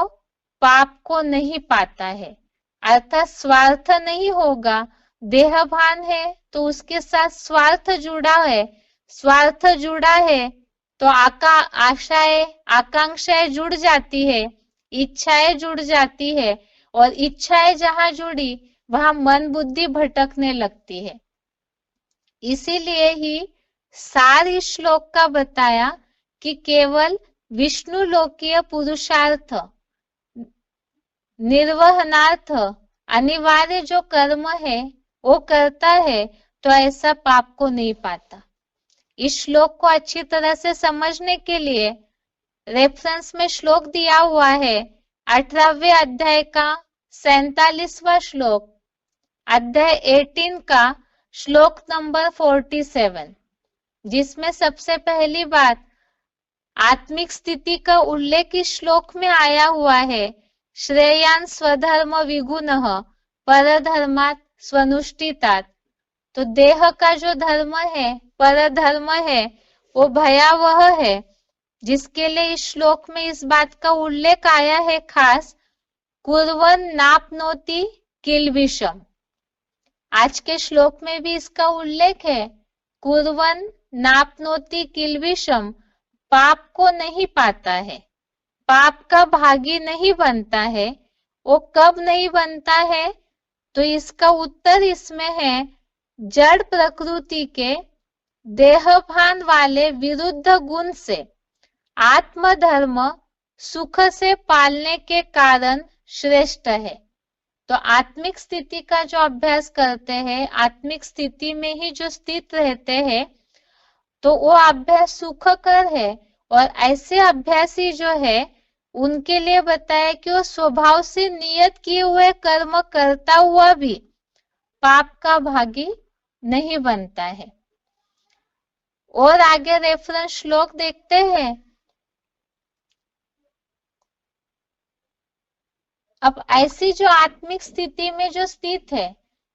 पाप को नहीं पाता है, अर्थात स्वार्थ नहीं होगा। देहभान है तो उसके साथ स्वार्थ जुड़ा है, स्वार्थ जुड़ा है तो आशाएं आकांक्षाएं जुड़ जाती है, इच्छाएं जुड़ जाती है, और इच्छाएं जहां जुड़ी वहां मन बुद्धि भटकने लगती है। इसीलिए ही सार इस श्लोक का बताया कि केवल विष्णु लोकीय पुरुषार्थ निर्वहनार्थ अनिवार्य जो कर्म है वो करता है तो ऐसा पाप को नहीं पाता। इस श्लोक को अच्छी तरह से समझने के लिए रेफरेंस में श्लोक दिया हुआ है, 18वें अध्याय का 47वां श्लोक, अध्याय 18 का श्लोक नंबर 47, जिसमें सबसे पहली बात आत्मिक स्थिति का उल्लेख इस श्लोक में आया हुआ है। श्रेयान स्वधर्म विगुणः परधर्मात् स्वनुष्ठितात्। तो देह का जो धर्म है, परधर्म है, वो भयावह है, जिसके लिए इस श्लोक में इस बात का उल्लेख आया है खास, कुर्वन् नाप्नोति किल्बिषम्। आज के श्लोक में भी इसका उल्लेख है, कुर्वन् नाप्नोति किल्बिषम्, पाप को नहीं पाता है, पाप का भागी नहीं बनता है। वो कब नहीं बनता है? तो इसका उत्तर इसमें है, जड़ प्रकृति के देहभान वाले विरुद्ध गुण से आत्मधर्म सुख से पालने के कारण श्रेष्ठ है। तो आत्मिक स्थिति का जो अभ्यास करते हैं, आत्मिक स्थिति में ही जो स्थित रहते हैं, तो वो अभ्यास सुखकर है। और ऐसे अभ्यासी जो है उनके लिए बताया कि वो स्वभाव से नियत किए हुए कर्म करता हुआ भी पाप का भागी नहीं बनता है। और आगे रेफरेंस श्लोक देखते हैं। अब ऐसी जो आत्मिक स्थिति में जो स्थित है,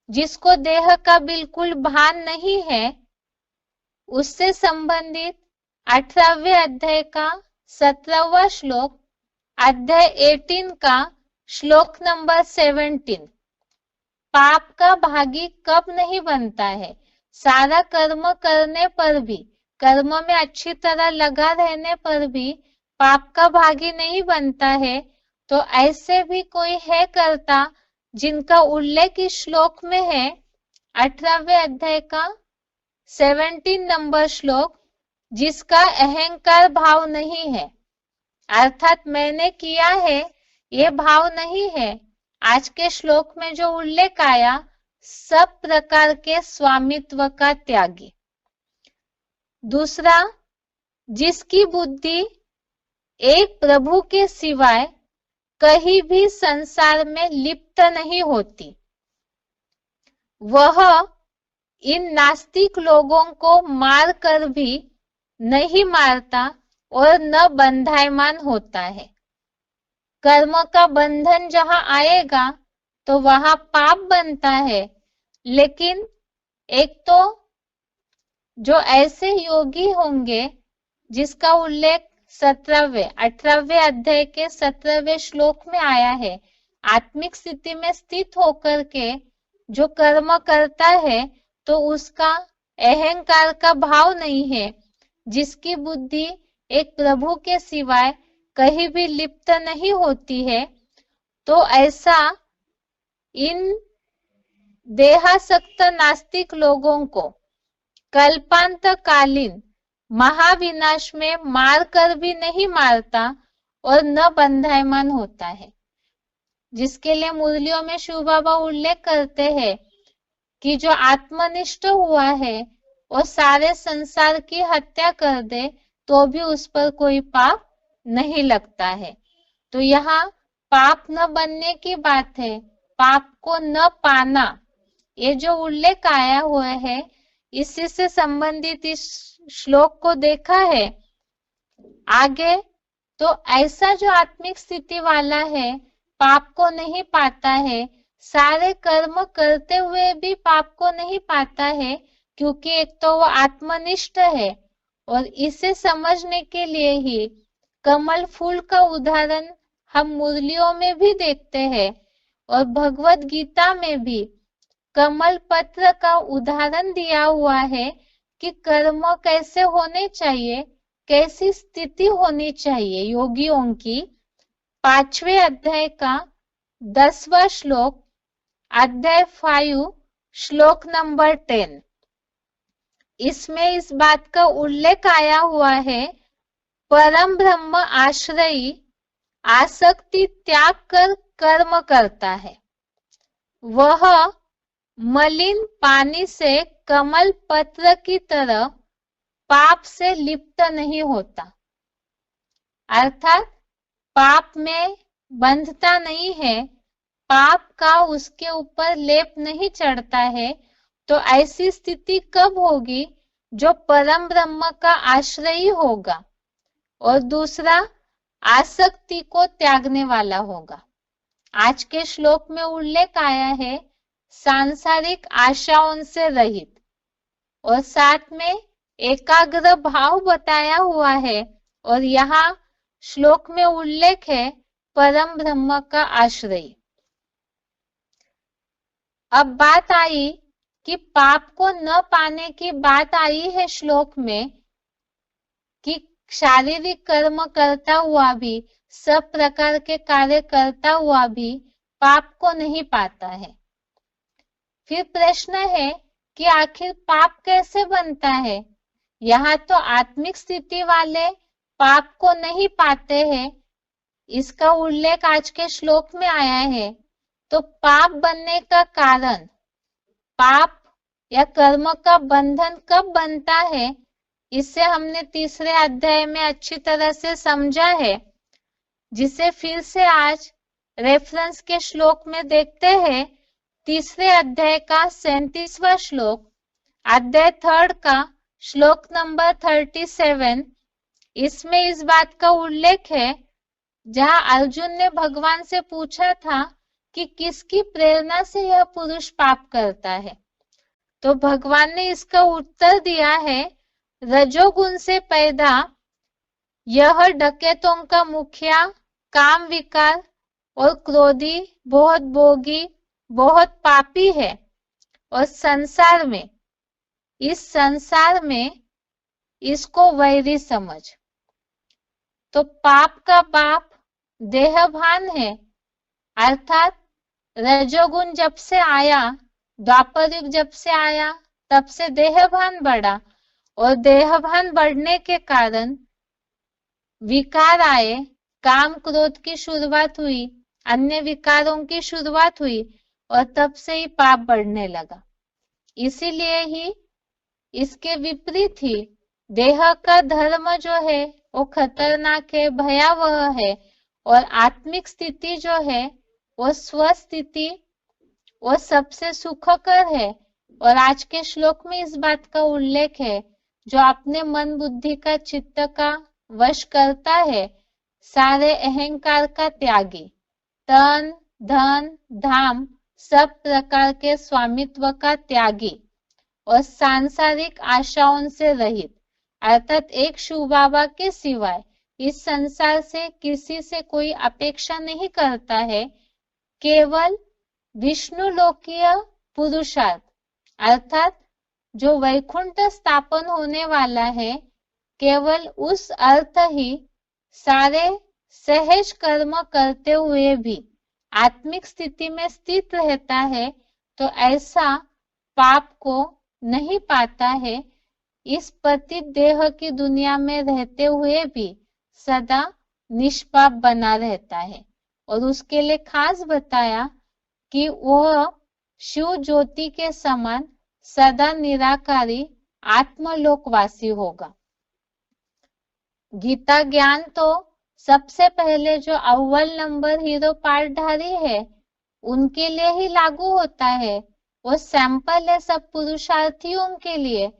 जिसको देह का बिल्कुल भान नहीं है, उससे संबंधित 18वें अध्याय का 17वां श्लोक, अध्याय 18 का श्लोक नंबर 17, पाप का भागी कब नहीं बनता है? सारा कर्म करने पर भी, कर्म में अच्छी तरह लगा रहने पर भी पाप का भागी नहीं बनता है। तो ऐसे भी कोई है कर्ता जिनका उल्लेख इस श्लोक में है, 18वें अध्याय का 17 नंबर श्लोक, जिसका अहंकार भाव नहीं है, अर्थात मैंने किया है ये भाव नहीं है। आज के श्लोक में जो उल्लेख आया, सब प्रकार के स्वामित्व का त्यागी। दूसरा, जिसकी बुद्धि एक प्रभु के सिवाय कहीं भी संसार में लिप्त नहीं होती, वह इन नास्तिक लोगों को मार कर भी नहीं मारता और न बंधायमान होता है। कर्म का बंधन जहां आएगा तो वहां पाप बनता है। लेकिन एक तो जो ऐसे योगी होंगे जिसका उल्लेख 18वें अध्याय के 17वें श्लोक में आया है, आत्मिक स्थिति में स्थित होकर के जो कर्म करता है तो उसका अहंकार का भाव नहीं है, जिसकी बुद्धि एक प्रभु के सिवाय कहीं भी लिप्त नहीं होती है, तो ऐसा इन देहासक्त नास्तिक लोगों को कल्पांतकालीन महाविनाश में मार कर भी नहीं मारता और न बंधायमान होता है। जिसके लिए मुरलियों में शिव बाबा उल्लेख करते हैं कि जो आत्मनिष्ठ हुआ है वो सारे संसार की हत्या कर दे, तो भी उस पर कोई पाप नहीं लगता है। तो यहाँ पाप न बनने की बात है, पाप को न पाना, ये जो उल्लेख आया हुआ है इसी से संबंधित इस श्लोक को देखा है। आगे तो ऐसा जो आत्मिक स्थिति वाला है पाप को नहीं पाता है, सारे कर्म करते हुए भी पाप को नहीं पाता है, क्योंकि एक तो वो आत्मनिष्ठ है। और इसे समझने के लिए ही कमल फूल का उदाहरण हम मुरलियों में भी देखते हैं और भगवत गीता में भी कमल पत्र का उदाहरण दिया हुआ है कि कर्म कैसे होने चाहिए, कैसी स्थिति होनी चाहिए योगियों की। 5वें अध्याय का 10वां श्लोक, अध्याय 5 श्लोक नंबर 10, इसमें इस बात का उल्लेख आया हुआ है, परम ब्रह्म आश्रयी आसक्ति त्याग कर कर्म करता है, वह मलिन पानी से कमल पत्र की तरह पाप से लिप्त नहीं होता। अर्थात पाप में बंधता नहीं है, पाप का उसके ऊपर लेप नहीं चढ़ता है। तो ऐसी स्थिति कब होगी? जो परम ब्रह्म का आश्रयी होगा और दूसरा आसक्ति को त्यागने वाला होगा। आज के श्लोक में उल्लेख आया है सांसारिक आशाओं से रहित, और साथ में एकाग्र भाव बताया हुआ है, और यहाँ श्लोक में उल्लेख है परम ब्रह्म का आश्रय। अब बात आई कि पाप को न पाने की बात आई है श्लोक में, कि शारीरिक कर्म करता हुआ भी, सब प्रकार के कार्य करता हुआ भी पाप को नहीं पाता है। फिर प्रश्न है कि आखिर पाप कैसे बनता है? यहाँ तो आत्मिक स्थिति वाले पाप को नहीं पाते हैं, इसका उल्लेख आज के श्लोक में आया है। तो पाप बनने का कारण, पाप या कर्म का बंधन कब बनता है, इससे हमने 3रे अध्याय में अच्छी तरह से समझा है, जिसे फिर से आज रेफरेंस के श्लोक में देखते हैं। 3रे अध्याय का 37वां श्लोक, अध्याय 3 का श्लोक नंबर 37, इसमें इस बात का उल्लेख है, जहां अर्जुन ने भगवान से पूछा था कि किसकी प्रेरणा से यह पुरुष पाप करता है। तो भगवान ने इसका उत्तर दिया है, रजोगुण से पैदा यह डकैतों का मुखिया, काम विकार और क्रोधी, बहुत भोगी, बहुत पापी है, और संसार में, इस संसार में इसको वैरी समझ। तो पाप का बाप देहभान है, अर्थात रजोगुण जब से आया, द्वापर युग जब से आया, तब से देहभान बढ़ा, और देहभान बढ़ने के कारण विकार आए, काम क्रोध की शुरुआत हुई, अन्य विकारों की शुरुआत हुई, और तब से ही पाप बढ़ने लगा। इसीलिए ही इसके विपरीत ही देह का धर्म जो है वो खतरनाक है, भयावह है, और आत्मिक स्थिति जो है वो स्वस्थिति, वो सबसे सुखकर है। और आज के श्लोक में इस बात का उल्लेख है, जो अपने मन बुद्धि का चित्त का वश करता है, सारे अहंकार का त्यागी, तन धन धाम सब प्रकार के स्वामित्व का त्यागी, और सांसारिक आशाओं से रहित, अर्थात एक शिव बाबा के सिवाय इस संसार से किसी से कोई अपेक्षा नहीं करता है, केवल विष्णु लोकीय पुरुषार्थ, अर्थात जो वैकुंठ स्थापन होने वाला है, केवल उस अर्थ ही सारे सहज कर्म करते हुए भी आत्मिक स्थिति में स्थित रहता है। तो ऐसा पाप को नहीं पाता है, इस पतित देह की दुनिया में रहते हुए भी सदा निष्पाप बना रहता है। और उसके लिए खास बताया कि वह शिव ज्योति के समान सदा निराकारी आत्मलोकवासी होगा। गीता ज्ञान तो सबसे पहले जो अव्वल नंबर हीरो पाठधारी है उनके लिए ही लागू होता है। वो सैंपल है सब पुरुषार्थियों के लिए।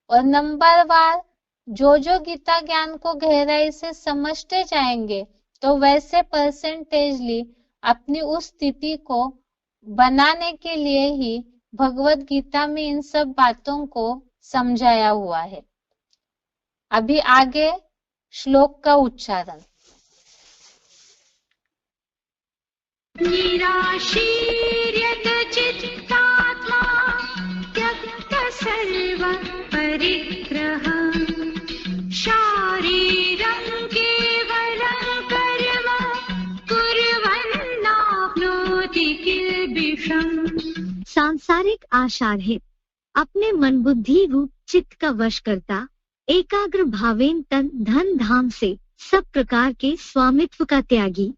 और नंबरवार जो गीता ज्ञान को गहराई से समझते जाएंगे तो वैसे परसेंटेजली अपनी उस स्थिति को बनाने के लिए ही भगवत गीता में इन सब बातों को समझाया हुआ है। अभी आगे श्लोक का उच्चारण। निराशीर्यत चित्तात्मा त्यक्त सर्व परिग्रह शारीरं केवलं कर्म कुर्वन्नाप्नोति किल्बिषम्। सांसारिक आशारहित अपने मन बुद्धि रूप चित्त का वश करता एकाग्र भावेन तन धन धाम से सब प्रकार के स्वामित्व का त्यागी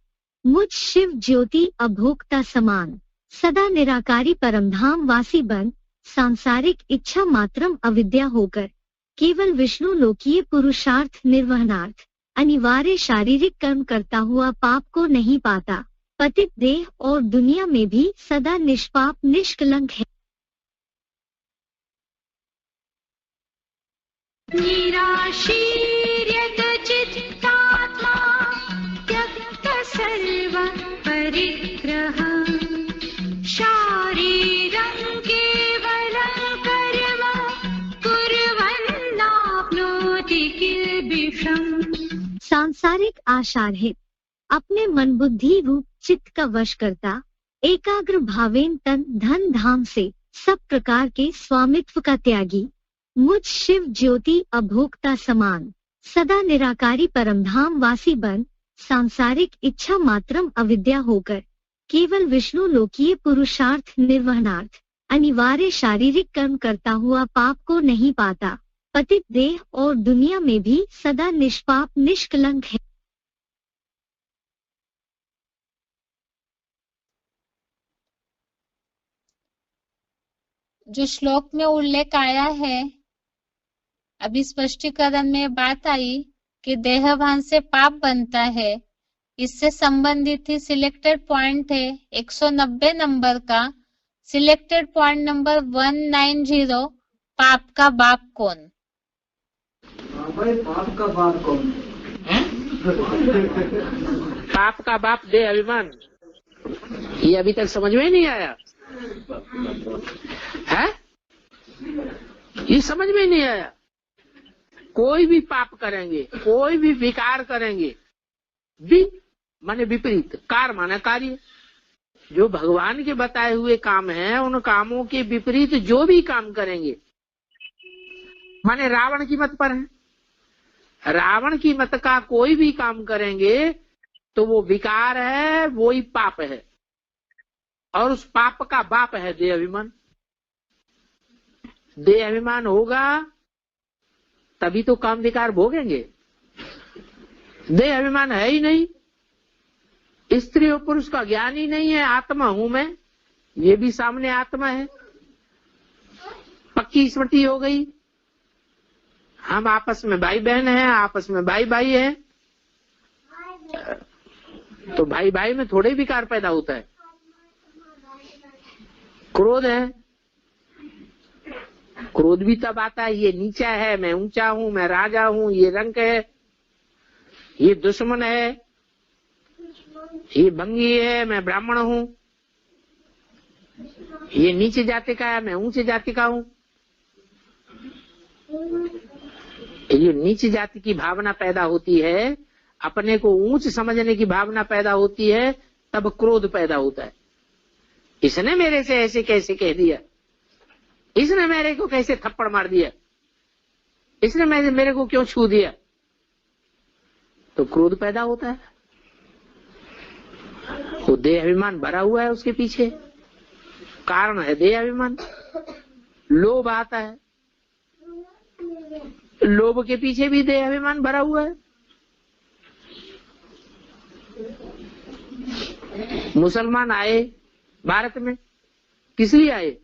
मुझ शिव ज्योति अभोक्ता समान सदा निराकारी परमधाम वासी बन सांसारिक इच्छा मात्रम अविद्या होकर केवल विष्णु लोकीय पुरुषार्थ निर्वहनार्थ अनिवार्य शारीरिक कर्म करता हुआ पाप को नहीं पाता, पतित देह और दुनिया में भी सदा निष्पाप निष्कलंक है। निराशीर्यत चित्तात्मा त्यक्त सर्व परिग्रह शारीरं केवलं कर्म कुर्वन्नाप्नोति किल्बिषम्। सांसारिक आशारहित अपने मन बुद्धि रूप चित्त का वश करता एकाग्र भावेन तन धन धाम से सब प्रकार के स्वामित्व का त्यागी मुझ शिव ज्योति अभोक्ता समान सदा निराकारी परमधाम वासी बन सांसारिक इच्छा मात्रम अविद्या होकर केवल विष्णु लोकीय पुरुषार्थ निर्वहनार्थ अनिवार्य शारीरिक कर्म करता हुआ पाप को नहीं पाता, पतित देह और दुनिया में भी सदा निष्पाप निष्कलंक है। जो श्लोक में उल्लेख आया है, अभी स्पष्टीकरण में बात आई कि देहभान से पाप बनता है, इससे संबंधित ही सिलेक्टेड पॉइंट है 190 नंबर का। सिलेक्टेड पॉइंट नंबर 190, पाप का बाप कौन? भाई पाप का बाप कौन? पाप का बाप देह अभिमान। ये अभी तक समझ में नहीं आया है? ये समझ में नहीं आया। कोई भी पाप करेंगे, कोई भी विकार करेंगे, माने विपरीत, कार माने कार्य, जो भगवान के बताए हुए काम हैं उन कामों के विपरीत जो भी काम करेंगे, माने रावण की मत पर है, रावण की मत का कोई भी काम करेंगे तो वो विकार है, वो ही पाप है। और उस पाप का बाप है देह अभिमान। देह अभिमान होगा तभी तो काम विकार भोगेंगे। देह अभिमान है ही नहीं, स्त्री और पुरुष का ज्ञान ही नहीं है, आत्मा हूं मैं, ये भी सामने आत्मा है, पक्की स्मृति हो गई। हम आपस में भाई बहन हैं, आपस में भाई भाई हैं, तो भाई भाई में थोड़े विकार पैदा होता है। क्रोध है, क्रोध भी तब आता है ये नीचा है, मैं ऊंचा हूं, मैं राजा हूं, ये रंक है, ये दुश्मन है, ये भंगी है, मैं ब्राह्मण हूं, ये नीचे जाति का है, मैं ऊंचे जाति का हूं। ये नीचे जाति की भावना पैदा होती है, अपने को ऊंच समझने की भावना पैदा होती है, तब क्रोध पैदा होता है। इसने मेरे से ऐसे कैसे कह दिया, इसने मेरे को कैसे थप्पड़ मार दिया, इसने मेरे को क्यों छू दिया, तो क्रोध पैदा होता है। वो देह अभिमान भरा हुआ है, उसके पीछे कारण है देह अभिमान। लोभ आता है, लोभ के पीछे भी देह अभिमान भरा हुआ है। मुसलमान आए भारत में, किस लिए आए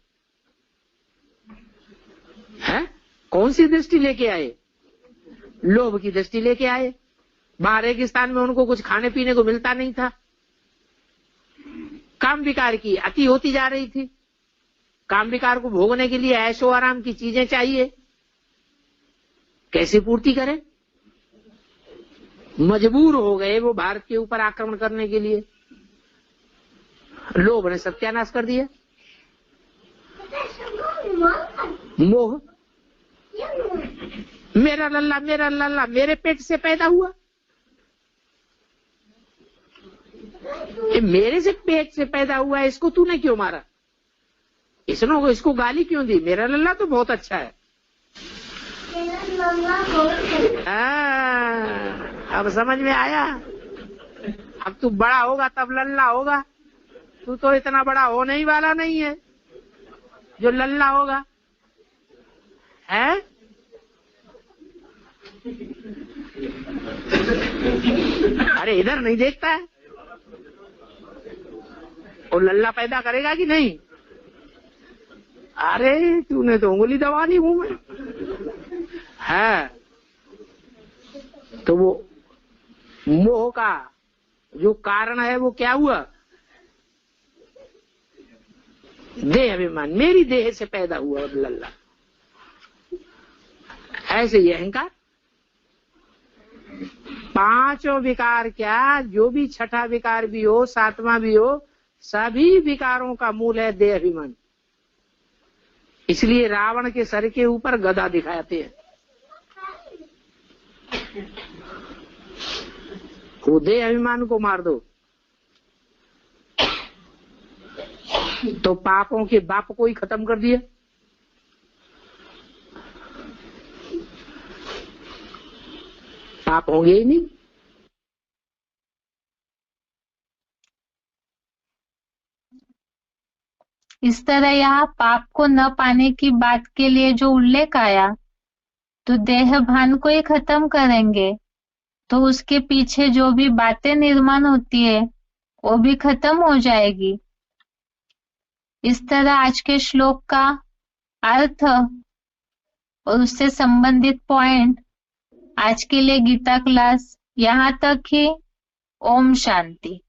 हैं? कौन सी दृष्टि लेके आए? लोभ की दृष्टि लेके आए। वहां रेगिस्तान में उनको कुछ खाने पीने को मिलता नहीं था। काम विकार की अति होती जा रही थी। काम विकार को भोगने के लिए ऐशो आराम की चीजें चाहिए, कैसे पूर्ति करें? मजबूर हो गए वो भारत के ऊपर आक्रमण करने के लिए। लोभ ने सत्यानाश कर दिया। मोह, मेरा लल्ला मेरे पेट से पैदा हुआ, ये मेरे से पेट से पैदा हुआ है, इसको तूने क्यों मारा? इसको गाली क्यों दी? मेरा लल्ला तो बहुत अच्छा है। अब समझ में आया? अब तू बड़ा होगा तब लल्ला होगा। तू तो इतना बड़ा होने ही वाला नहीं है जो लल्ला होगा, है? अरे इधर नहीं देखता है, और लल्ला पैदा करेगा कि नहीं? अरे तूने तो उंगली दबा ली मुंह में। है तो वो मोह का जो कारण है वो क्या हुआ? देह अभिमान, मेरी देह से पैदा हुआ लल्ला। ऐसे ही अहंकार। पांचों विकार क्या, जो भी छठा विकार भी हो, सातवां भी हो, सभी विकारों का मूल है देह अभिमान। इसलिए रावण के सर के ऊपर गदा दिखाते हैं। वो देह अभिमान को मार दो तो पापों के बाप को ही खत्म कर दिया। पाप होंगे ही नहीं। इस तरह यहाँ पाप को न पाने की बात के लिए जो उल्लेख आया, तो देह भान को ही खत्म करेंगे तो उसके पीछे जो भी बातें निर्माण होती है वो भी खत्म हो जाएगी। इस तरह आज के श्लोक का अर्थ और उससे संबंधित पॉइंट आज के लिए गीता क्लास यहाँ तक ही। ओम शांति।